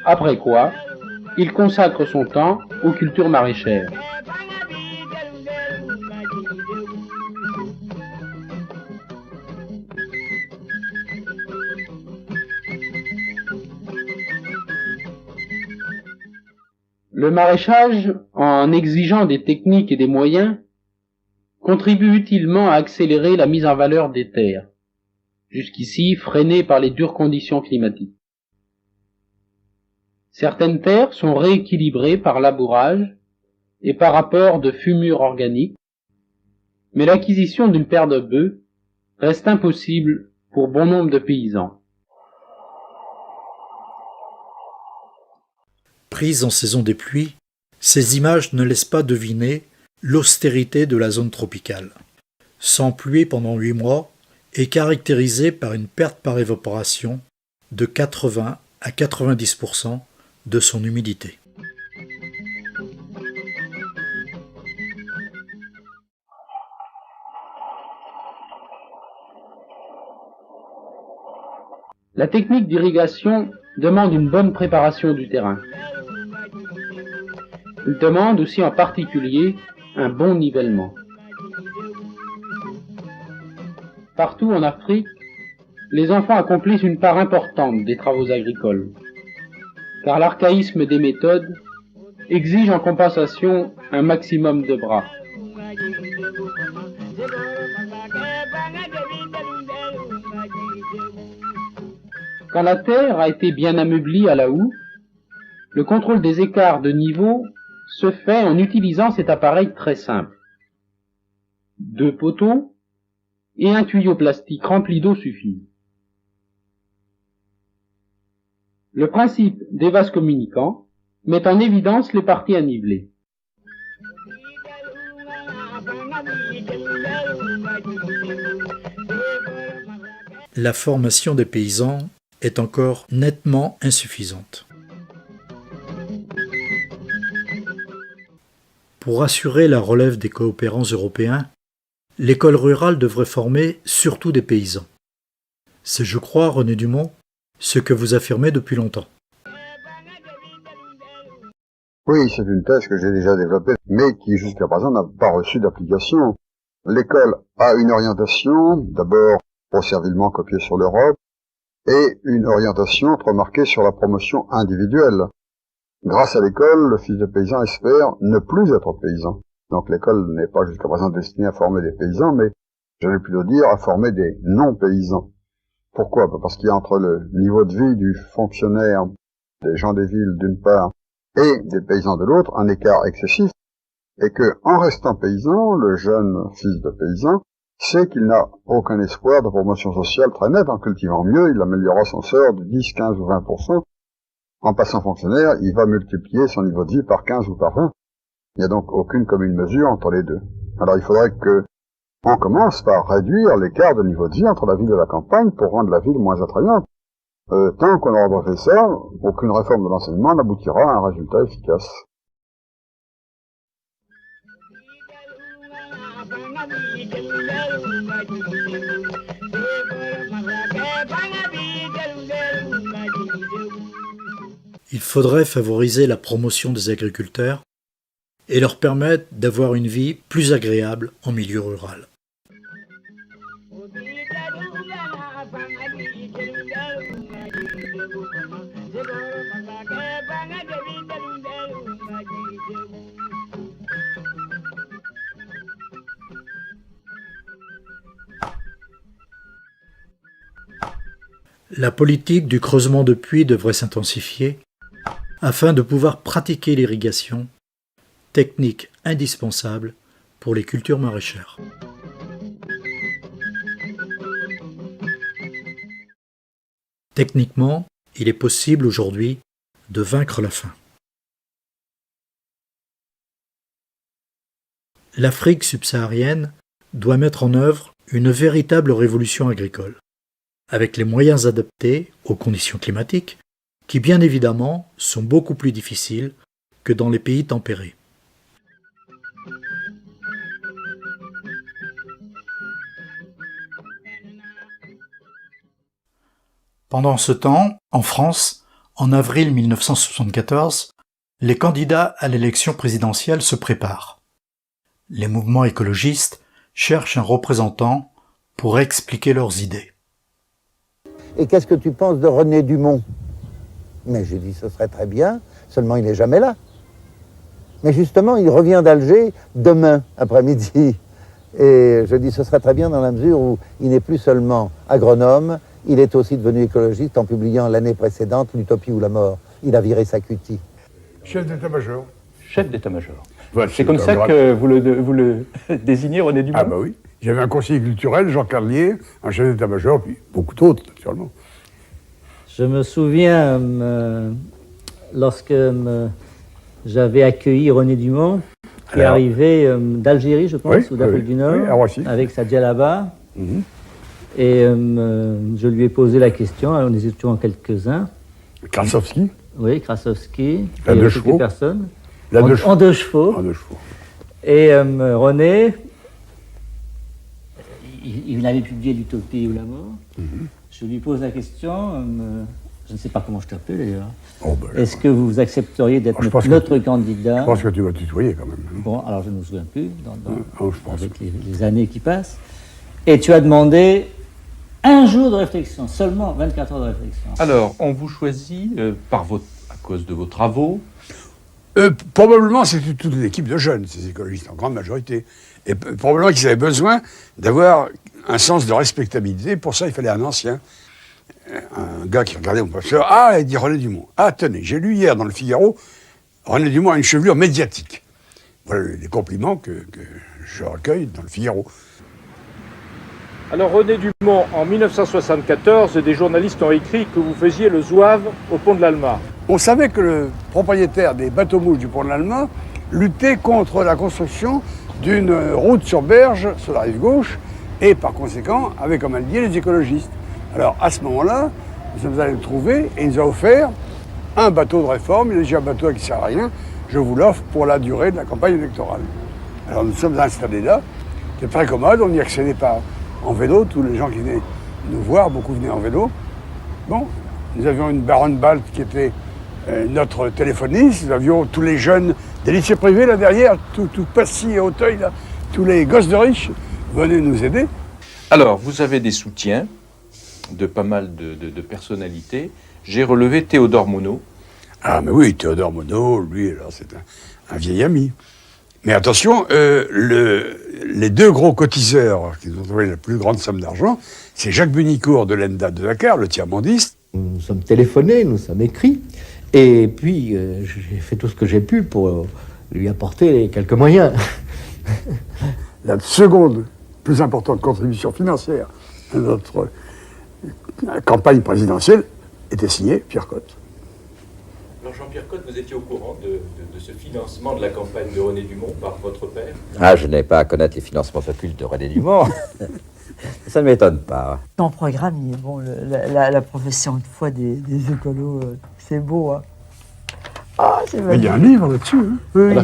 après quoi, il consacre son temps aux cultures maraîchères. Le maraîchage, en exigeant des techniques et des moyens, contribue utilement à accélérer la mise en valeur des terres, jusqu'ici freinées par les dures conditions climatiques. Certaines terres sont rééquilibrées par labourage et par apport de fumure organique, mais l'acquisition d'une paire de bœufs reste impossible pour bon nombre de paysans. Prises en saison des pluies, ces images ne laissent pas deviner l'austérité de la zone tropicale. Sans pluie pendant 8 mois est caractérisée par une perte par évaporation de 80 à 90% de son humidité. La technique d'irrigation demande une bonne préparation du terrain. Il demande aussi en particulier un bon nivellement. Partout en Afrique, les enfants accomplissent une part importante des travaux agricoles, car l'archaïsme des méthodes exige en compensation un maximum de bras. Quand la terre a été bien ameublée à la houe, le contrôle des écarts de niveau se fait en utilisant cet appareil très simple. 2 poteaux et un tuyau plastique rempli d'eau suffisent. Le principe des vases communicants met en évidence les parties à niveler. La formation des paysans est encore nettement insuffisante. Pour assurer la relève des coopérants européens, l'école rurale devrait former surtout des paysans. C'est, je crois, René Dumont, ce que vous affirmez depuis longtemps. Oui, c'est une thèse que j'ai déjà développée, mais qui jusqu'à présent n'a pas reçu d'application. L'école a une orientation, d'abord trop servilement copiée sur l'Europe, et une orientation trop marquée sur la promotion individuelle. Grâce à l'école, le fils de paysan espère ne plus être paysan. Donc l'école n'est pas jusqu'à présent destinée à former des paysans, mais j'allais plutôt dire à former des non-paysans. Pourquoi? Parce qu'il y a entre le niveau de vie du fonctionnaire, des gens des villes d'une part, et des paysans de l'autre, un écart excessif, et que, en restant paysan, le jeune fils de paysan sait qu'il n'a aucun espoir de promotion sociale très nette. En cultivant mieux, il améliorera son sort de 10, 15 ou 20%. En passant fonctionnaire, il va multiplier son niveau de vie par 15 ou par 20. Il n'y a donc aucune commune mesure entre les deux. Alors il faudrait que on commence par réduire l'écart de niveau de vie entre la ville et la campagne pour rendre la ville moins attrayante. Tant qu'on n'aura pas fait ça, aucune réforme de l'enseignement n'aboutira à un résultat efficace. Il faudrait favoriser la promotion des agriculteurs et leur permettre d'avoir une vie plus agréable en milieu rural. La politique du creusement de puits devrait s'intensifier afin de pouvoir pratiquer l'irrigation, technique indispensable pour les cultures maraîchères. Techniquement, il est possible aujourd'hui de vaincre la faim. L'Afrique subsaharienne doit mettre en œuvre une véritable révolution agricole, avec les moyens adaptés aux conditions climatiques, qui bien évidemment sont beaucoup plus difficiles que dans les pays tempérés. Pendant ce temps, en France, en avril 1974, les candidats à l'élection présidentielle se préparent. Les mouvements écologistes cherchent un représentant pour expliquer leurs idées. Et qu'est-ce que tu penses de René Dumont? Mais j'ai dit, ce serait très bien, seulement il n'est jamais là. Mais justement, il revient d'Alger demain après-midi. Et je dis, ce serait très bien dans la mesure où il n'est plus seulement agronome, il est aussi devenu écologiste en publiant l'année précédente l'Utopie ou la mort. Il a viré sa cutie. Chef d'état-major. Chef d'état-major. Voilà, c'est comme ça que vous le désignez, René Dumont? Ah bah oui. J'avais un conseiller culturel, Jean Carlier, un chef d'état-major, puis beaucoup d'autres, naturellement. Je me souviens, lorsque j'avais accueilli René Dumont, qui est arrivé d'Algérie, je pense, ou d'Afrique du Nord, avec sa djellaba. Et je lui ai posé la question, on était en quelques-uns. Krasovski. Oui, Krasovski. La deux chevaux. Personnes. En deux chevaux. En deux chevaux. Et René, il avait publié l'Utopie ou la mort. Je lui pose la question, je ne sais pas comment je t'appelle d'ailleurs. Oh, ben, est-ce que vous accepteriez d'être notre candidat? Je pense que tu vas tutoyer quand même. Bon, alors je ne me souviens plus, avec les années qui passent. Et tu as demandé un jour de réflexion, seulement 24 heures de réflexion. Alors, on vous choisit à cause de vos travaux? Probablement, c'était toute une équipe de jeunes, ces écologistes, en grande majorité. Et probablement qu'ils avaient besoin d'avoir un sens de respectabilité. Pour ça, il fallait un ancien. Un gars qui regardait mon professeur. Ah, il dit René Dumont. Ah, tenez, j'ai lu hier dans le Figaro, René Dumont a une chevelure médiatique. Voilà les compliments que je recueille dans le Figaro. Alors René Dumont, en 1974, des journalistes ont écrit que vous faisiez le zouave au pont de l'Alma. On savait que le propriétaire des bateaux-mouches du pont de l'Alma luttait contre la construction d'une route sur berge, sur la rive gauche, et par conséquent avait comme alliés les écologistes. Alors à ce moment-là, nous sommes allés le trouver et il nous a offert un bateau de réforme. Il a dit un bateau qui ne sert à rien, je vous l'offre pour la durée de la campagne électorale. Alors nous sommes installés là, c'était très commode, on y accédait pas en vélo, tous les gens qui venaient nous voir, beaucoup venaient en vélo. Bon, nous avions une baronne Balt qui était notre téléphoniste, nous avions tous les jeunes des lycées privés là derrière, tout Passy et Auteuil, là, tous les gosses de riches venaient nous aider. Alors, vous avez des soutiens de pas mal de personnalités. J'ai relevé Théodore Monod. Ah mais oui, Théodore Monod, lui, alors c'est un vieil ami. Mais attention, les deux gros cotiseurs qui nous ont trouvé la plus grande somme d'argent, c'est Jacques Bunicourt de l'ENDA de Dakar, le tiers-mondiste. Nous sommes téléphonés, nous sommes écrits, et puis j'ai fait tout ce que j'ai pu pour lui apporter quelques moyens. La seconde plus importante contribution financière à notre campagne présidentielle était signée Pierre Cotte. Alors Jean-Pierre Cotte, vous étiez au courant de ce financement de la campagne de René Dumont par votre père? Ah, je n'ai pas à connaître les financements occultes de René Dumont. Ça ne m'étonne pas. Ton programme, il est bon, la profession de foi des écolos, c'est beau. Hein. Ah, il y a un livre là-dessus. Hein. Oui,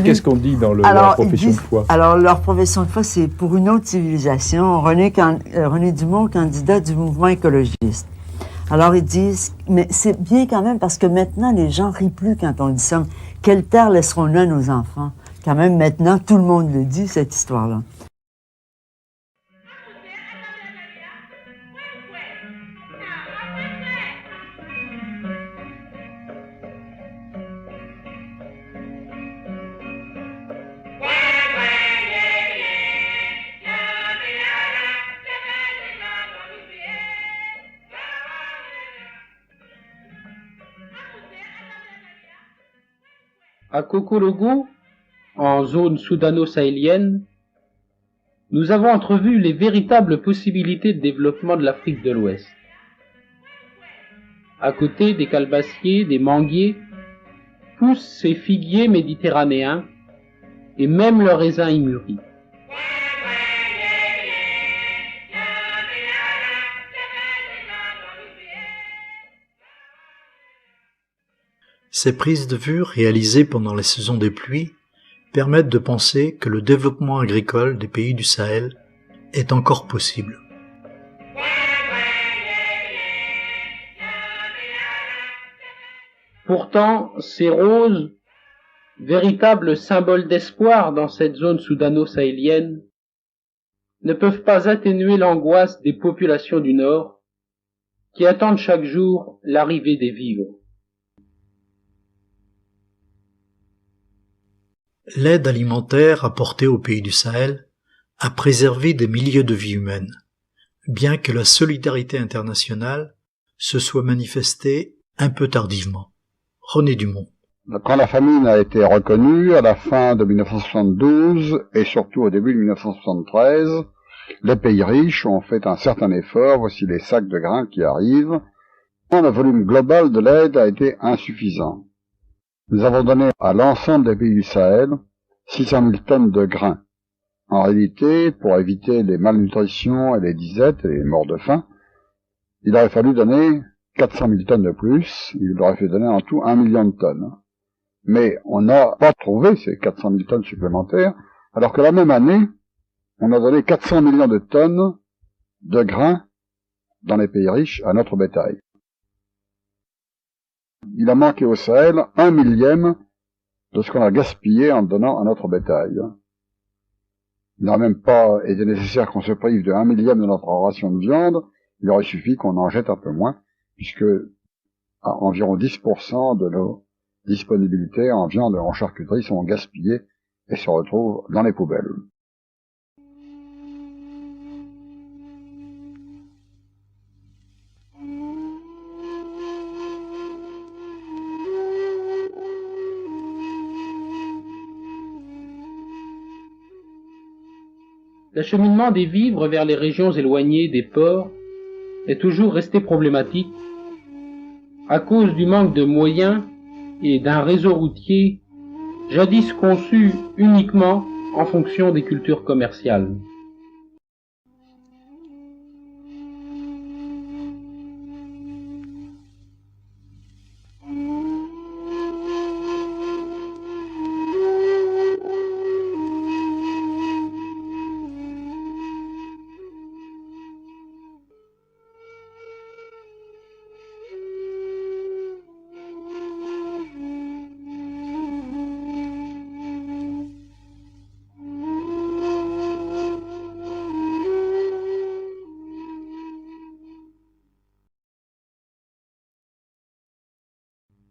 qu'est-ce qu'on dit dans leur profession de foi? Alors, leur profession de foi, c'est pour une autre civilisation. René Dumont, candidat du mouvement écologiste. Alors, ils disent, mais c'est bien quand même parce que maintenant, les gens rient plus quand on dit ça. Quelle terre laisserons-nous à nos enfants? Quand même, maintenant, tout le monde le dit, cette histoire-là. À Kokologo, en zone soudano-sahélienne, nous avons entrevu les véritables possibilités de développement de l'Afrique de l'Ouest. À côté des calebassiers, des manguiers, poussent ces figuiers méditerranéens et même le raisin y mûrit. Ces prises de vue réalisées pendant les saisons des pluies permettent de penser que le développement agricole des pays du Sahel est encore possible. Pourtant, ces roses, véritables symboles d'espoir dans cette zone soudano-sahélienne, ne peuvent pas atténuer l'angoisse des populations du Nord qui attendent chaque jour l'arrivée des vivres. L'aide alimentaire apportée aux pays du Sahel a préservé des milliers de vies humaines, bien que la solidarité internationale se soit manifestée un peu tardivement. René Dumont. Quand la famine a été reconnue à la fin de 1972 et surtout au début de 1973, les pays riches ont fait un certain effort, voici les sacs de grains qui arrivent. Le volume global de l'aide a été insuffisant. Nous avons donné à l'ensemble des pays du Sahel 600 000 tonnes de grains. En réalité, pour éviter les malnutritions et les disettes et les morts de faim, il aurait fallu donner 400 000 tonnes de plus, il aurait fallu donner en tout 1 million de tonnes. Mais on n'a pas trouvé ces 400 000 tonnes supplémentaires, alors que la même année, on a donné 400 millions de tonnes de grains dans les pays riches à notre bétail. Il a manqué au Sahel 1 millième de ce qu'on a gaspillé en donnant à notre bétail. Il n'a même pas été nécessaire qu'on se prive de 1 millième de notre ration de viande, il aurait suffi qu'on en jette un peu moins, puisque à environ 10% de nos disponibilités en viande et en charcuterie sont gaspillées et se retrouvent dans les poubelles. l'acheminement des vivres vers les régions éloignées des ports est toujours resté problématique à cause du manque de moyens et d'un réseau routier jadis conçu uniquement en fonction des cultures commerciales.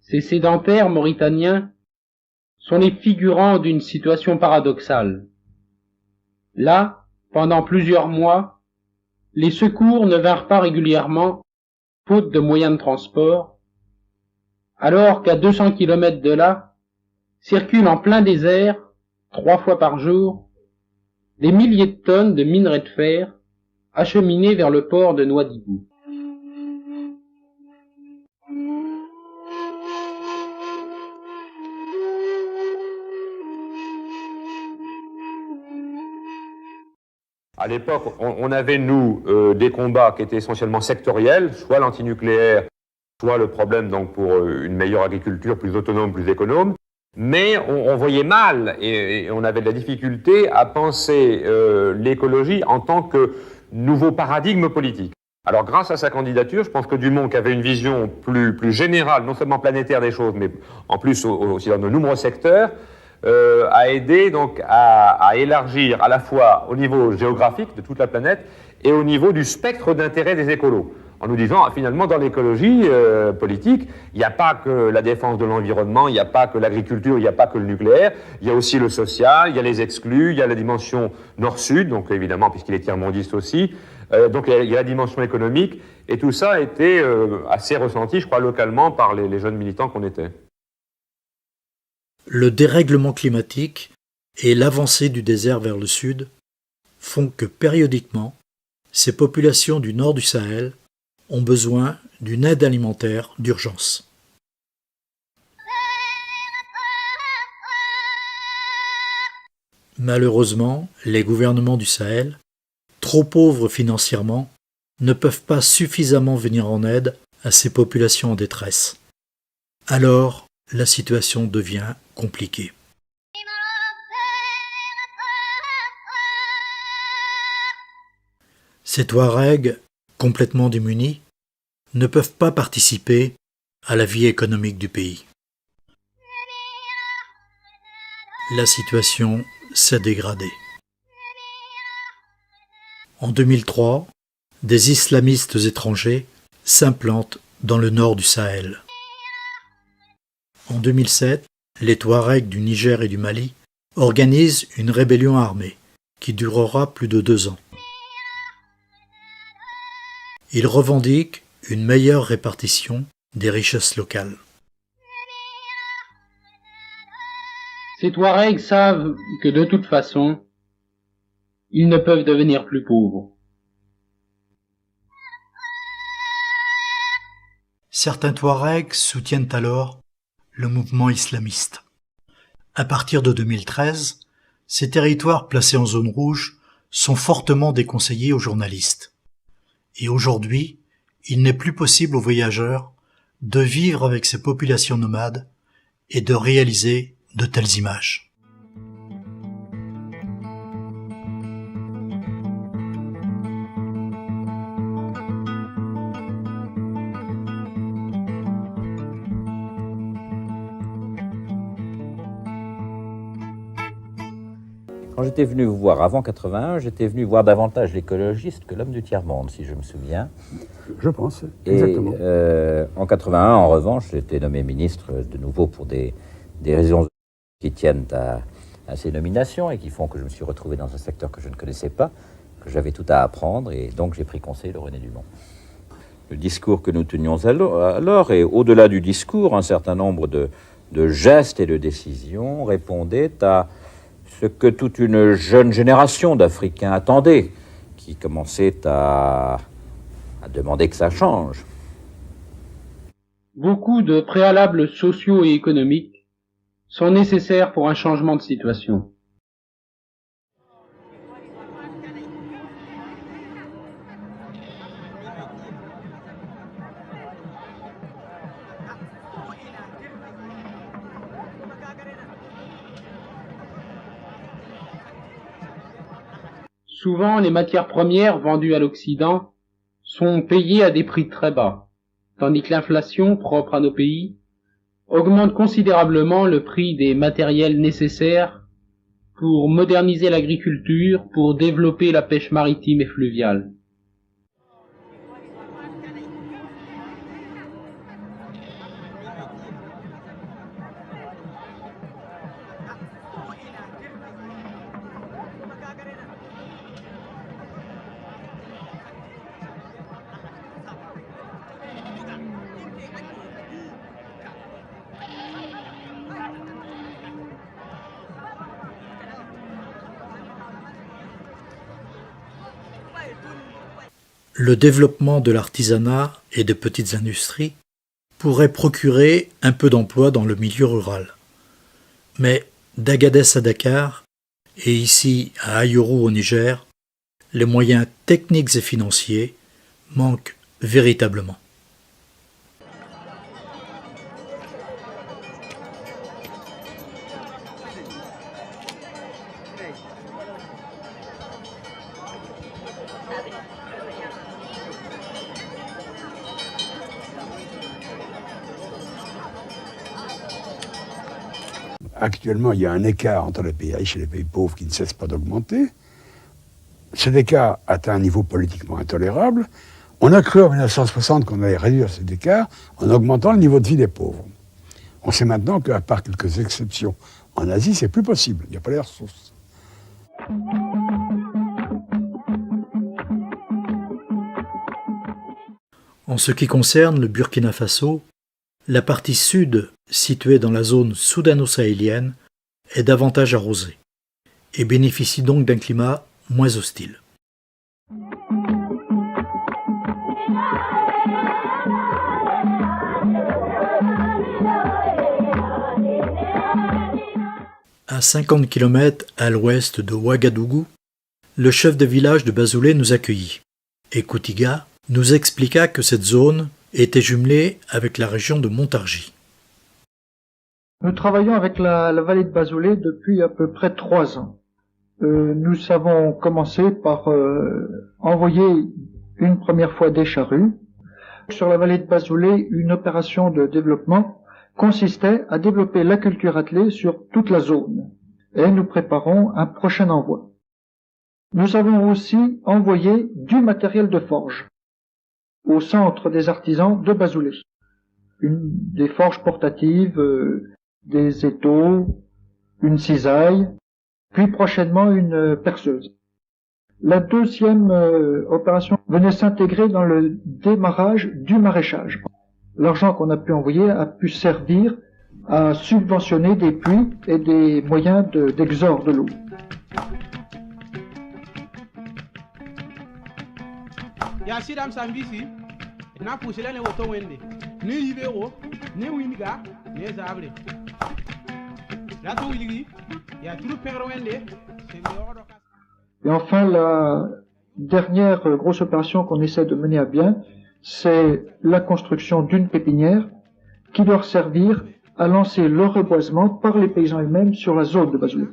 Ces sédentaires mauritaniens sont les figurants d'une situation paradoxale. Là, pendant plusieurs mois, les secours ne vinrent pas régulièrement, faute de moyens de transport, alors qu'à 200 km de là, circulent en plein désert, 3 fois par jour, des milliers de tonnes de minerais de fer acheminées vers le port de Nouadhibou. À l'époque, on avait, nous, des combats qui étaient essentiellement sectoriels, soit l'antinucléaire, soit le problème donc, pour une meilleure agriculture, plus autonome, plus économe. Mais on voyait mal et on avait de la difficulté à penser l'écologie en tant que nouveau paradigme politique. Alors grâce à sa candidature, je pense que Dumont, qui avait une vision plus générale, non seulement planétaire des choses, mais en plus aussi dans de nombreux secteurs, a aidé donc à élargir à la fois au niveau géographique de toute la planète et au niveau du spectre d'intérêt des écolos. En nous disant, finalement, dans l'écologie politique, il n'y a pas que la défense de l'environnement, il n'y a pas que l'agriculture, il n'y a pas que le nucléaire, il y a aussi le social, il y a les exclus, il y a la dimension nord-sud, donc évidemment, puisqu'il est tiers-mondiste aussi, donc il y a la dimension économique, et tout ça a été assez ressenti, je crois, localement par les jeunes militants qu'on était. Le dérèglement climatique et l'avancée du désert vers le sud font que périodiquement, ces populations du nord du Sahel ont besoin d'une aide alimentaire d'urgence. Malheureusement, les gouvernements du Sahel, trop pauvres financièrement, ne peuvent pas suffisamment venir en aide à ces populations en détresse. Alors, la situation devient compliquée. Ces Touaregs, complètement démunis, ne peuvent pas participer à la vie économique du pays. La situation s'est dégradée. En 2003, des islamistes étrangers s'implantent dans le nord du Sahel. En 2007, les Touaregs du Niger et du Mali organisent une rébellion armée qui durera plus de 2 ans. Ils revendiquent une meilleure répartition des richesses locales. Ces Touaregs savent que de toute façon, ils ne peuvent devenir plus pauvres. Certains Touaregs soutiennent alors le mouvement islamiste. À partir de 2013, ces territoires placés en zone rouge sont fortement déconseillés aux journalistes. Et aujourd'hui, il n'est plus possible aux voyageurs de vivre avec ces populations nomades et de réaliser de telles images. Quand j'étais venu vous voir avant 81, j'étais venu voir davantage l'écologiste que l'homme du tiers-monde, si je me souviens. Je pense, exactement. Et en 81, en revanche, j'ai été nommé ministre de nouveau pour des raisons qui tiennent à ces nominations et qui font que je me suis retrouvé dans un secteur que je ne connaissais pas, que j'avais tout à apprendre, et donc j'ai pris conseil de René Dumont. Le discours que nous tenions alors, et au-delà du discours, un certain nombre de gestes et de décisions répondaient à ce que toute une jeune génération d'Africains attendait, qui commençait à demander que ça change. Beaucoup de préalables sociaux et économiques sont nécessaires pour un changement de situation. Souvent, les matières premières vendues à l'Occident sont payées à des prix très bas, tandis que l'inflation, propre à nos pays, augmente considérablement le prix des matériels nécessaires pour moderniser l'agriculture, pour développer la pêche maritime et fluviale. Le développement de l'artisanat et de petites industries pourrait procurer un peu d'emploi dans le milieu rural. Mais d'Agadez à Dakar et ici à Ayoro au Niger, les moyens techniques et financiers manquent véritablement. Actuellement, il y a un écart entre les pays riches et les pays pauvres qui ne cesse pas d'augmenter. Cet écart atteint un niveau politiquement intolérable. On a cru en 1960 qu'on allait réduire cet écart en augmentant le niveau de vie des pauvres. On sait maintenant qu'à part quelques exceptions en Asie, c'est plus possible. Il n'y a pas les ressources. En ce qui concerne le Burkina Faso, la partie sud, située dans la zone soudano-sahélienne, est davantage arrosée et bénéficie donc d'un climat moins hostile. À 50 km à l'ouest de Ouagadougou, le chef de village de Bazoulé nous accueillit et Koutiga nous expliqua que cette zone était jumelée avec la région de Montargis. Nous travaillons avec la vallée de Bazoulé depuis à peu près 3 ans. Nous avons commencé par envoyer une première fois des charrues. Sur la vallée de Bazoulé, une opération de développement consistait à développer la culture attelée sur toute la zone. Et nous préparons un prochain envoi. Nous avons aussi envoyé du matériel de forge au centre des artisans de Bazoulé. Des forges portatives, des étaux, une cisaille, puis prochainement une perceuse. La deuxième opération venait s'intégrer dans le démarrage du maraîchage. L'argent qu'on a pu envoyer a pu servir à subventionner des puits et des moyens d'exor de l'eau. Et enfin, la dernière grosse opération qu'on essaie de mener à bien, c'est la construction d'une pépinière qui doit servir à lancer le reboisement par les paysans eux-mêmes sur la zone de Bazoulé.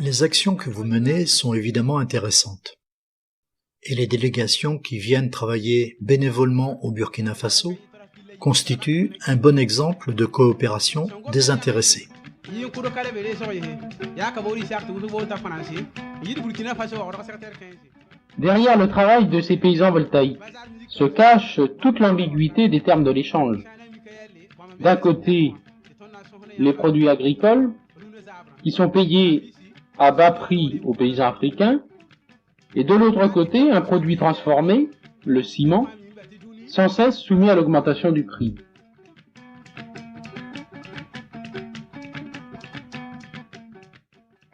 Les actions que vous menez sont évidemment intéressantes. Et les délégations qui viennent travailler bénévolement au Burkina Faso constituent un bon exemple de coopération désintéressée. Derrière le travail de ces paysans voltaïques se cache toute l'ambiguïté des termes de l'échange. D'un côté, les produits agricoles qui sont payés à bas prix aux paysans africains, et de l'autre côté, un produit transformé, le ciment, sans cesse soumis à l'augmentation du prix.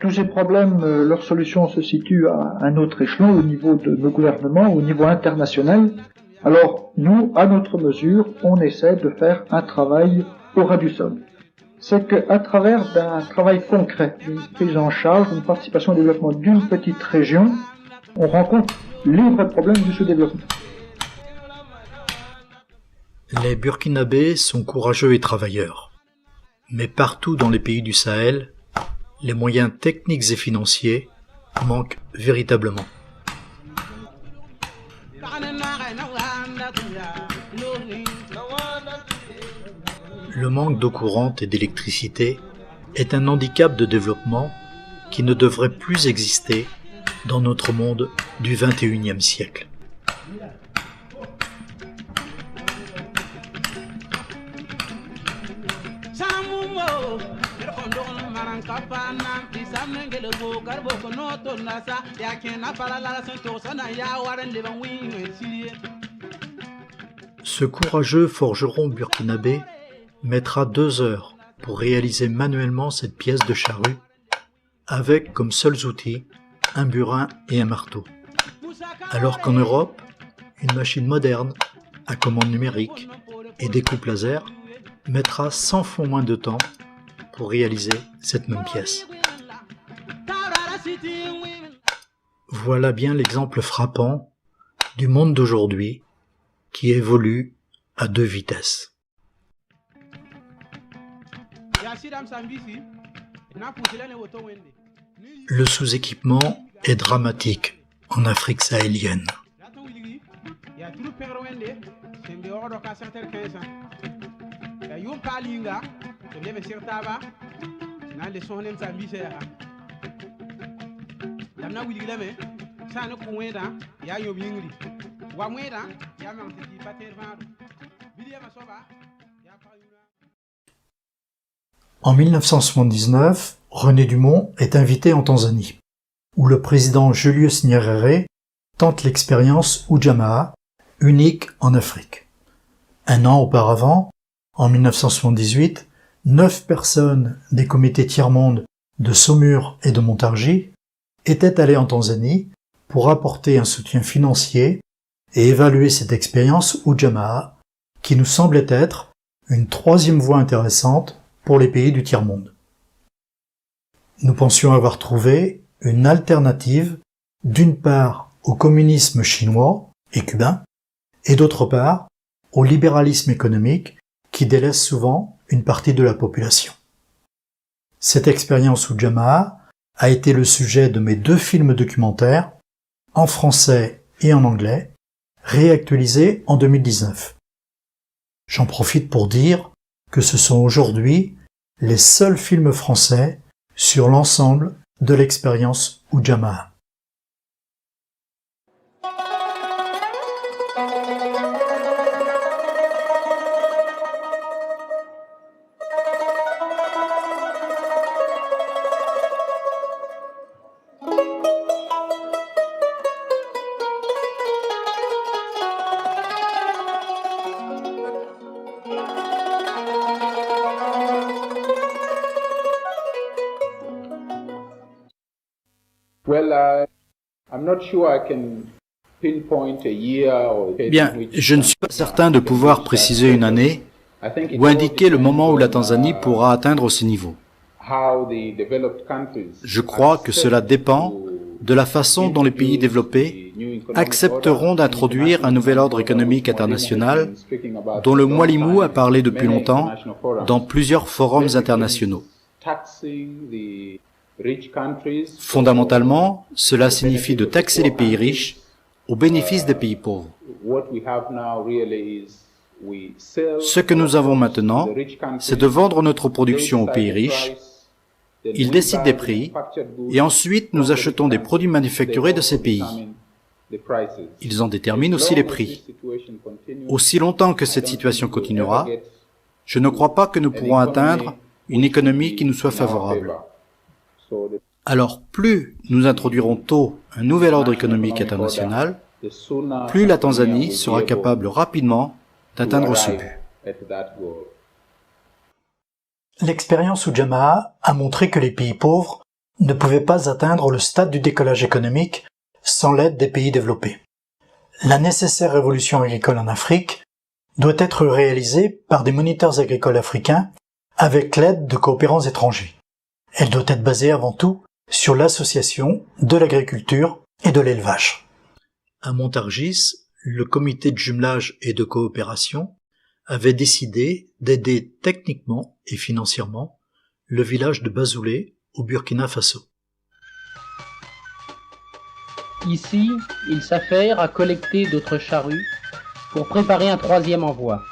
Tous ces problèmes, leur solution se situe à un autre échelon, au niveau de nos gouvernements, au niveau international. Alors, nous, à notre mesure, on essaie de faire un travail au ras du sol. C'est qu'à travers d'un travail concret, d'une prise en charge, d'une participation au développement d'une petite région, on rencontre les vrais problèmes du sous-développement. Les Burkinabés sont courageux et travailleurs. Mais partout dans les pays du Sahel, les moyens techniques et financiers manquent véritablement. Le manque d'eau courante et d'électricité est un handicap de développement qui ne devrait plus exister dans notre monde du XXIe siècle. Ce courageux forgeron burkinabé mettra 2 heures pour réaliser manuellement cette pièce de charrue avec comme seuls outils un burin et un marteau. Alors qu'en Europe, une machine moderne à commande numérique et découpe laser mettra 100 fois moins de temps pour réaliser cette même pièce. Voilà bien l'exemple frappant du monde d'aujourd'hui qui évolue à 2 vitesses. Le sous-équipement est dramatique en Afrique sahélienne. En 1979, René Dumont est invité en Tanzanie, où le président Julius Nyerere tente l'expérience Ujamaa, unique en Afrique. 1 an auparavant, en 1978, 9 personnes des comités tiers-monde de Saumur et de Montargis étaient allées en Tanzanie pour apporter un soutien financier et évaluer cette expérience Ujamaa, qui nous semblait être une 3e voie intéressante pour les pays du tiers-monde. Nous pensions avoir trouvé une alternative d'une part au communisme chinois et cubain, et d'autre part au libéralisme économique qui délaisse souvent une partie de la population. Cette expérience Ujamaa a été le sujet de mes 2 films documentaires, en français et en anglais, réactualisés en 2019. J'en profite pour dire que ce sont aujourd'hui les seuls films français sur l'ensemble de l'expérience Ujamaa. Bien, je ne suis pas certain de pouvoir préciser une année ou indiquer le moment où la Tanzanie pourra atteindre ce niveau. Je crois que cela dépend de la façon dont les pays développés accepteront d'introduire un nouvel ordre économique international dont le Mwalimu a parlé depuis longtemps dans plusieurs forums internationaux. Fondamentalement, cela signifie de taxer les pays riches au bénéfice des pays pauvres. Ce que nous avons maintenant, c'est de vendre notre production aux pays riches. Ils décident des prix et ensuite nous achetons des produits manufacturés de ces pays. Ils en déterminent aussi les prix. Aussi longtemps que cette situation continuera, je ne crois pas que nous pourrons atteindre une économie qui nous soit favorable. Alors, plus nous introduirons tôt un nouvel ordre économique international, plus la Tanzanie sera capable rapidement d'atteindre ce but. L'expérience Ujamaa a montré que les pays pauvres ne pouvait pas atteindre le stade du décollage économique sans l'aide des pays développés. La nécessaire révolution agricole en Afrique doit être réalisée par des moniteurs agricoles africains avec l'aide de coopérants étrangers. Elle doit être basée avant tout sur l'association de l'agriculture et de l'élevage. À Montargis, le comité de jumelage et de coopération avait décidé d'aider techniquement et financièrement le village de Bazoulé au Burkina Faso. Ici, il s'affaire à collecter d'autres charrues pour préparer un troisième envoi.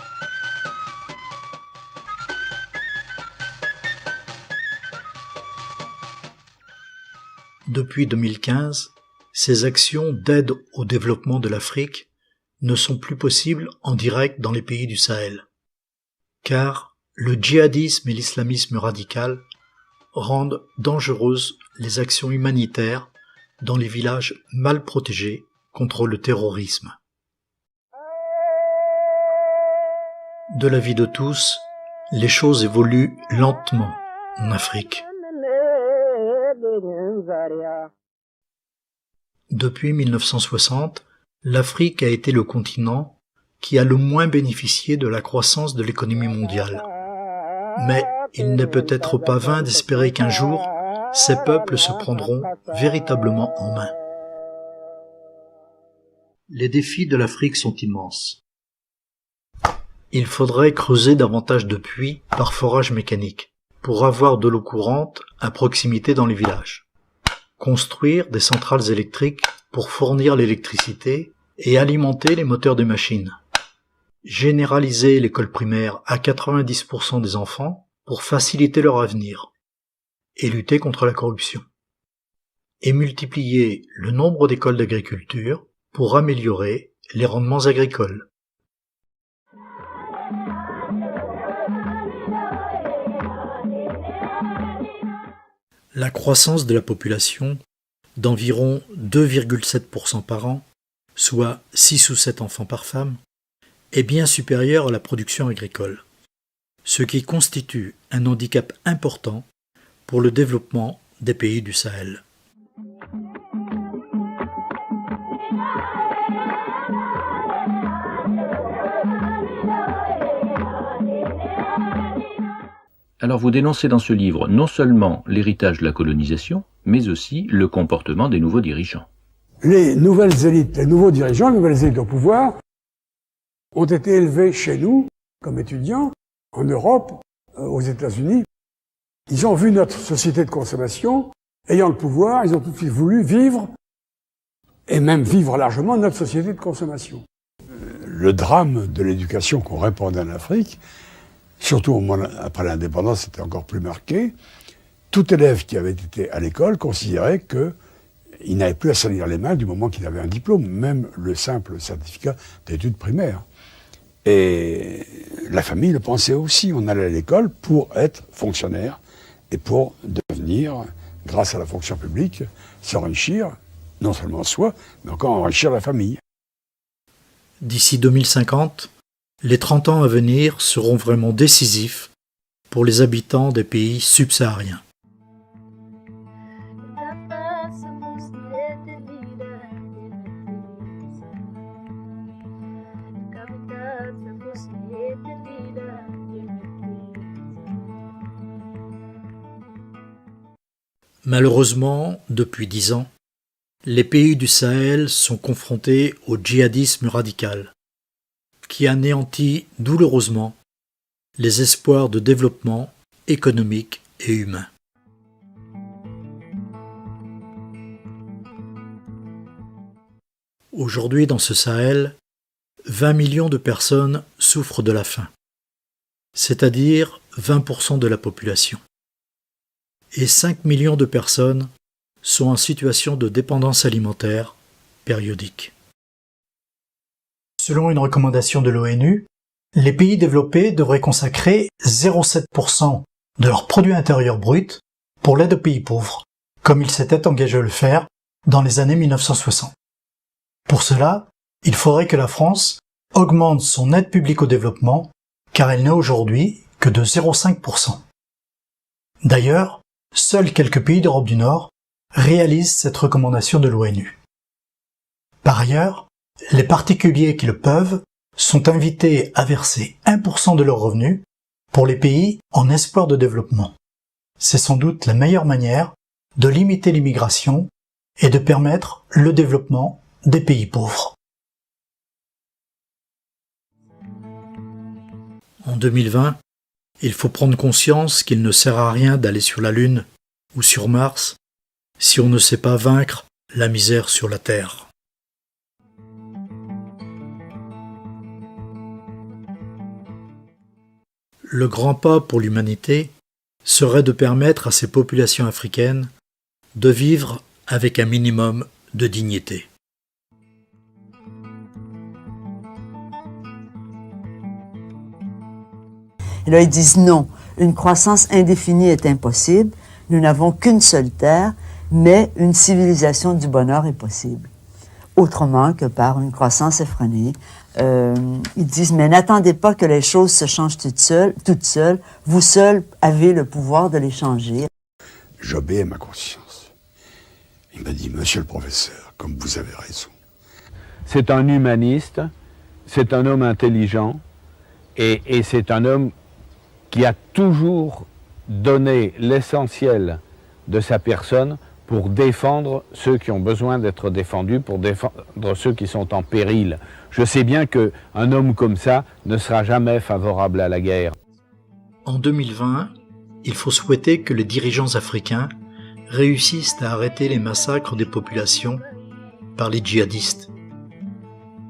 Depuis 2015, ces actions d'aide au développement de l'Afrique ne sont plus possibles en direct dans les pays du Sahel, car le djihadisme et l'islamisme radical rendent dangereuses les actions humanitaires dans les villages mal protégés contre le terrorisme. De l'avis de tous, les choses évoluent lentement en Afrique. Depuis 1960, l'Afrique a été le continent qui a le moins bénéficié de la croissance de l'économie mondiale. Mais il n'est peut-être pas vain d'espérer qu'un jour, ces peuples se prendront véritablement en main. Les défis de l'Afrique sont immenses. Il faudrait creuser davantage de puits par forage mécanique pour avoir de l'eau courante à proximité dans les villages. Construire des centrales électriques pour fournir l'électricité et alimenter les moteurs des machines. Généraliser l'école primaire à 90% des enfants pour faciliter leur avenir et lutter contre la corruption. Et multiplier le nombre d'écoles d'agriculture pour améliorer les rendements agricoles. La croissance de la population d'environ 2,7% par an, soit 6 ou 7 enfants par femme, est bien supérieure à la production agricole, ce qui constitue un handicap important pour le développement des pays du Sahel. Alors vous dénoncez dans ce livre non seulement l'héritage de la colonisation, mais aussi le comportement des nouveaux dirigeants. Les nouvelles élites, les nouveaux dirigeants, les nouvelles élites au pouvoir ont été élevés chez nous, comme étudiants, en Europe, aux États-Unis. Ils ont vu notre société de consommation, ayant le pouvoir, ils ont tout de suite voulu vivre, et même vivre largement, notre société de consommation. Le drame de l'éducation qu'on répandait en Afrique, surtout au moment après l'indépendance, c'était encore plus marqué. Tout élève qui avait été à l'école considérait qu'il n'avait plus à salir les mains du moment qu'il avait un diplôme, même le simple certificat d'études primaires. Et la famille le pensait aussi. On allait à l'école pour être fonctionnaire et pour devenir, grâce à la fonction publique, s'enrichir, non seulement soi, mais encore enrichir la famille. D'ici 2050, les 30 ans à venir seront vraiment décisifs pour les habitants des pays subsahariens. Malheureusement, depuis 10 ans, les pays du Sahel sont confrontés au djihadisme radical, qui anéantit douloureusement les espoirs de développement économique et humain. Aujourd'hui, dans ce Sahel, 20 millions de personnes souffrent de la faim, c'est-à-dire 20% de la population. Et 5 millions de personnes sont en situation de dépendance alimentaire périodique. Selon une recommandation de l'ONU, les pays développés devraient consacrer 0,7% de leur produit intérieur brut pour l'aide aux pays pauvres, comme ils s'étaient engagés à le faire dans les années 1960. Pour cela, il faudrait que la France augmente son aide publique au développement, car elle n'est aujourd'hui que de 0,5%. D'ailleurs, seuls quelques pays d'Europe du Nord réalisent cette recommandation de l'ONU. Par ailleurs, les particuliers qui le peuvent sont invités à verser 1% de leurs revenus pour les pays en espoir de développement. C'est sans doute la meilleure manière de limiter l'immigration et de permettre le développement des pays pauvres. En 2020, il faut prendre conscience qu'il ne sert à rien d'aller sur la Lune ou sur Mars si on ne sait pas vaincre la misère sur la Terre. Le grand pas pour l'humanité serait de permettre à ces populations africaines de vivre avec un minimum de dignité. Et là, ils disent non, une croissance indéfinie est impossible, nous n'avons qu'une seule terre, mais une civilisation du bonheur est possible. Autrement que par une croissance effrénée. Ils disent, mais n'attendez pas que les choses se changent toutes seules. Vous seuls avez le pouvoir de les changer. J'obéis à ma conscience. Il m'a dit, monsieur le professeur, comme vous avez raison. C'est un humaniste, c'est un homme intelligent, et c'est un homme qui a toujours donné l'essentiel de sa personne pour défendre ceux qui ont besoin d'être défendus, pour défendre ceux qui sont en péril. Je sais bien qu'un homme comme ça ne sera jamais favorable à la guerre. En 2020, il faut souhaiter que les dirigeants africains réussissent à arrêter les massacres des populations par les djihadistes,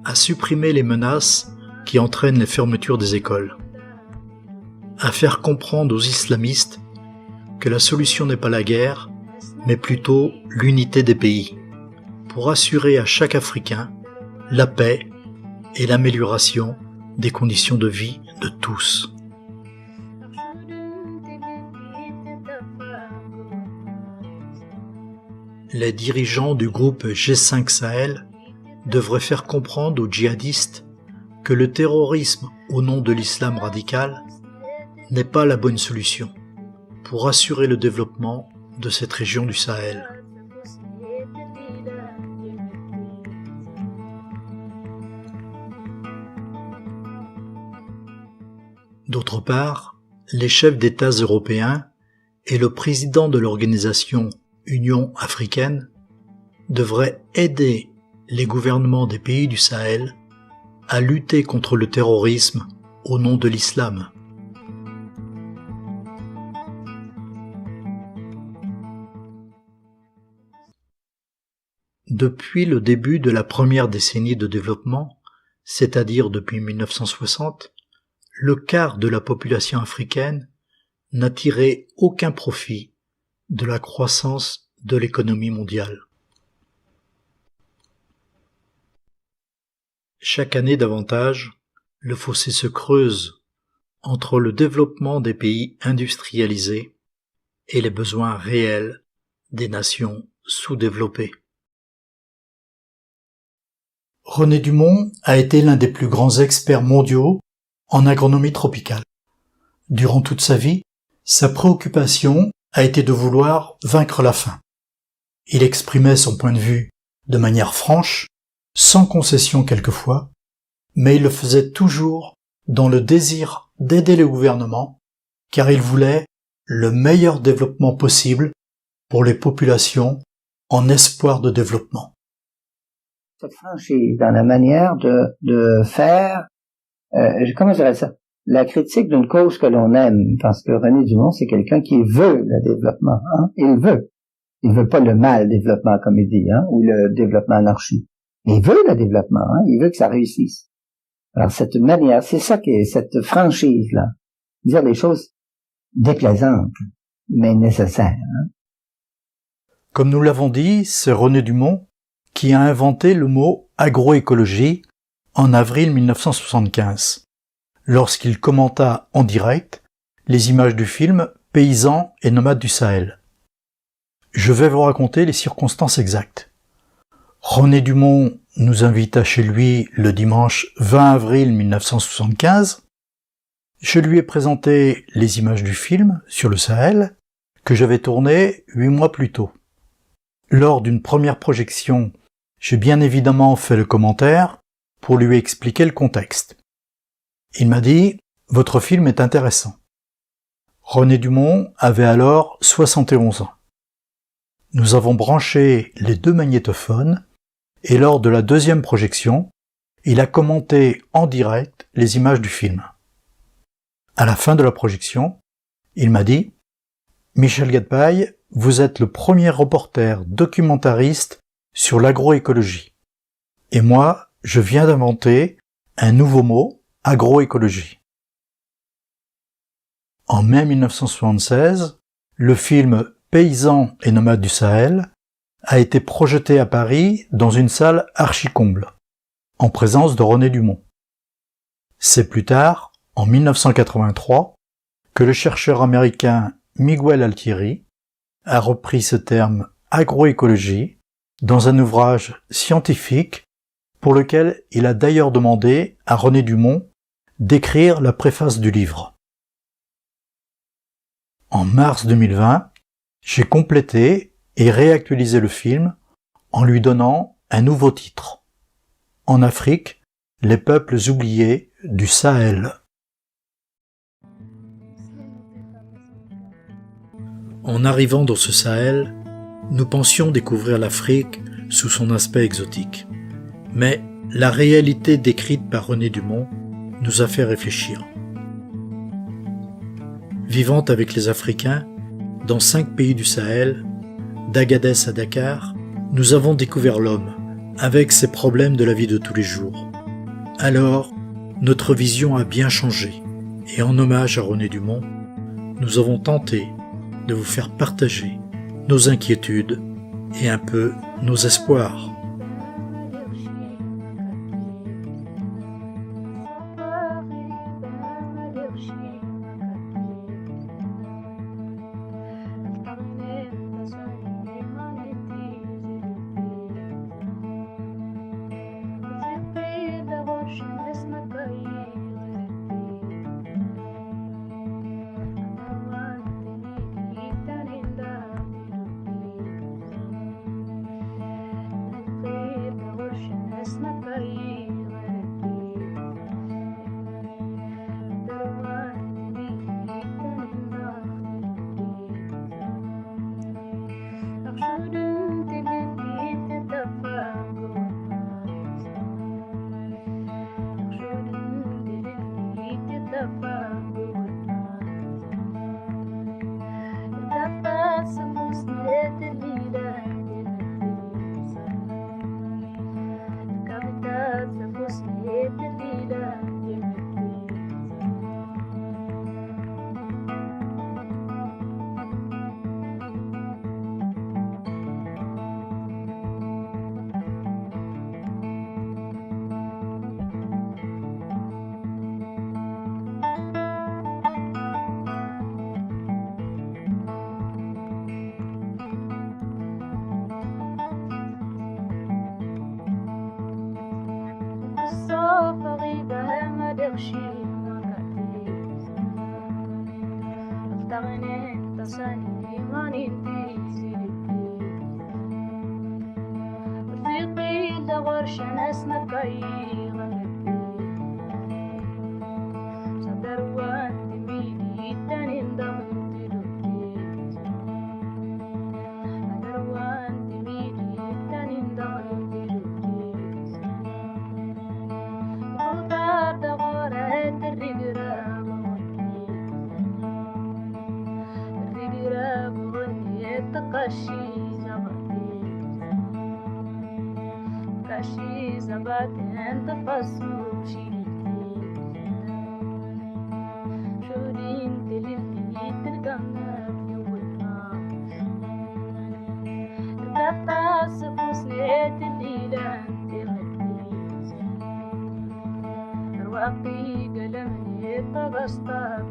à supprimer les menaces qui entraînent les fermetures des écoles, à faire comprendre aux islamistes que la solution n'est pas la guerre, mais plutôt l'unité des pays, pour assurer à chaque Africain la paix et l'amélioration des conditions de vie de tous. Les dirigeants du groupe G5 Sahel devraient faire comprendre aux djihadistes que le terrorisme au nom de l'islam radical n'est pas la bonne solution pour assurer le développement de cette région du Sahel. D'autre part, les chefs d'État européens et le président de l'organisation Union africaine devraient aider les gouvernements des pays du Sahel à lutter contre le terrorisme au nom de l'islam. Depuis le début de la première décennie de développement, c'est-à-dire depuis 1960, le quart de la population africaine n'a tiré aucun profit de la croissance de l'économie mondiale. Chaque année davantage, le fossé se creuse entre le développement des pays industrialisés et les besoins réels des nations sous-développées. René Dumont a été l'un des plus grands experts mondiaux en agronomie tropicale. Durant toute sa vie, sa préoccupation a été de vouloir vaincre la faim. Il exprimait son point de vue de manière franche, sans concession quelquefois, mais il le faisait toujours dans le désir d'aider le gouvernement, car il voulait le meilleur développement possible pour les populations en espoir de développement. Cette franchise dans la manière de faire, comment je dirais ça, la critique d'une cause que l'on aime, parce que René Dumont, c'est quelqu'un qui veut le développement, hein? Il veut pas le mal développement, comme il dit, hein, ou le développement anarchique. Mais il veut le développement, hein? Il veut que ça réussisse. Alors, cette manière, c'est ça qui est cette franchise-là. Dire des choses déplaisantes, mais nécessaires, hein? Comme nous l'avons dit, c'est René Dumont qui a inventé le mot agroécologie en avril 1975, lorsqu'il commenta en direct les images du film Paysans et nomades du Sahel. Je vais vous raconter les circonstances exactes. René Dumont nous invita chez lui le dimanche 20 avril 1975. Je lui ai présenté les images du film sur le Sahel, que j'avais tourné 8 mois plus tôt. Lors d'une première projection, j'ai bien évidemment fait le commentaire pour lui expliquer le contexte. Il m'a dit « Votre film est intéressant ». René Dumont avait alors 71 ans. Nous avons branché les 2 magnétophones et lors de la deuxième projection, il a commenté en direct les images du film. À la fin de la projection, il m'a dit « Michel Gadpaï, vous êtes le premier reporter documentariste sur l'agroécologie. Et moi, je viens d'inventer un nouveau mot, agroécologie. » En mai 1976, le film Paysans et nomades du Sahel a été projeté à Paris dans une salle archi-comble, en présence de René Dumont. C'est plus tard, en 1983, que le chercheur américain Miguel Altieri a repris ce terme agroécologie dans un ouvrage scientifique pour lequel il a d'ailleurs demandé à René Dumont d'écrire la préface du livre. En mars 2020, j'ai complété et réactualisé le film en lui donnant un nouveau titre. En Afrique, les peuples oubliés du Sahel. En arrivant dans ce Sahel, nous pensions découvrir l'Afrique sous son aspect exotique. Mais la réalité décrite par René Dumont nous a fait réfléchir. Vivant avec les Africains, dans 5 pays du Sahel, d'Agadez à Dakar, nous avons découvert l'homme, avec ses problèmes de la vie de tous les jours. Alors, notre vision a bien changé, et en hommage à René Dumont, nous avons tenté de vous faire partager nos inquiétudes et un peu nos espoirs. رواقي قلمني طبسطة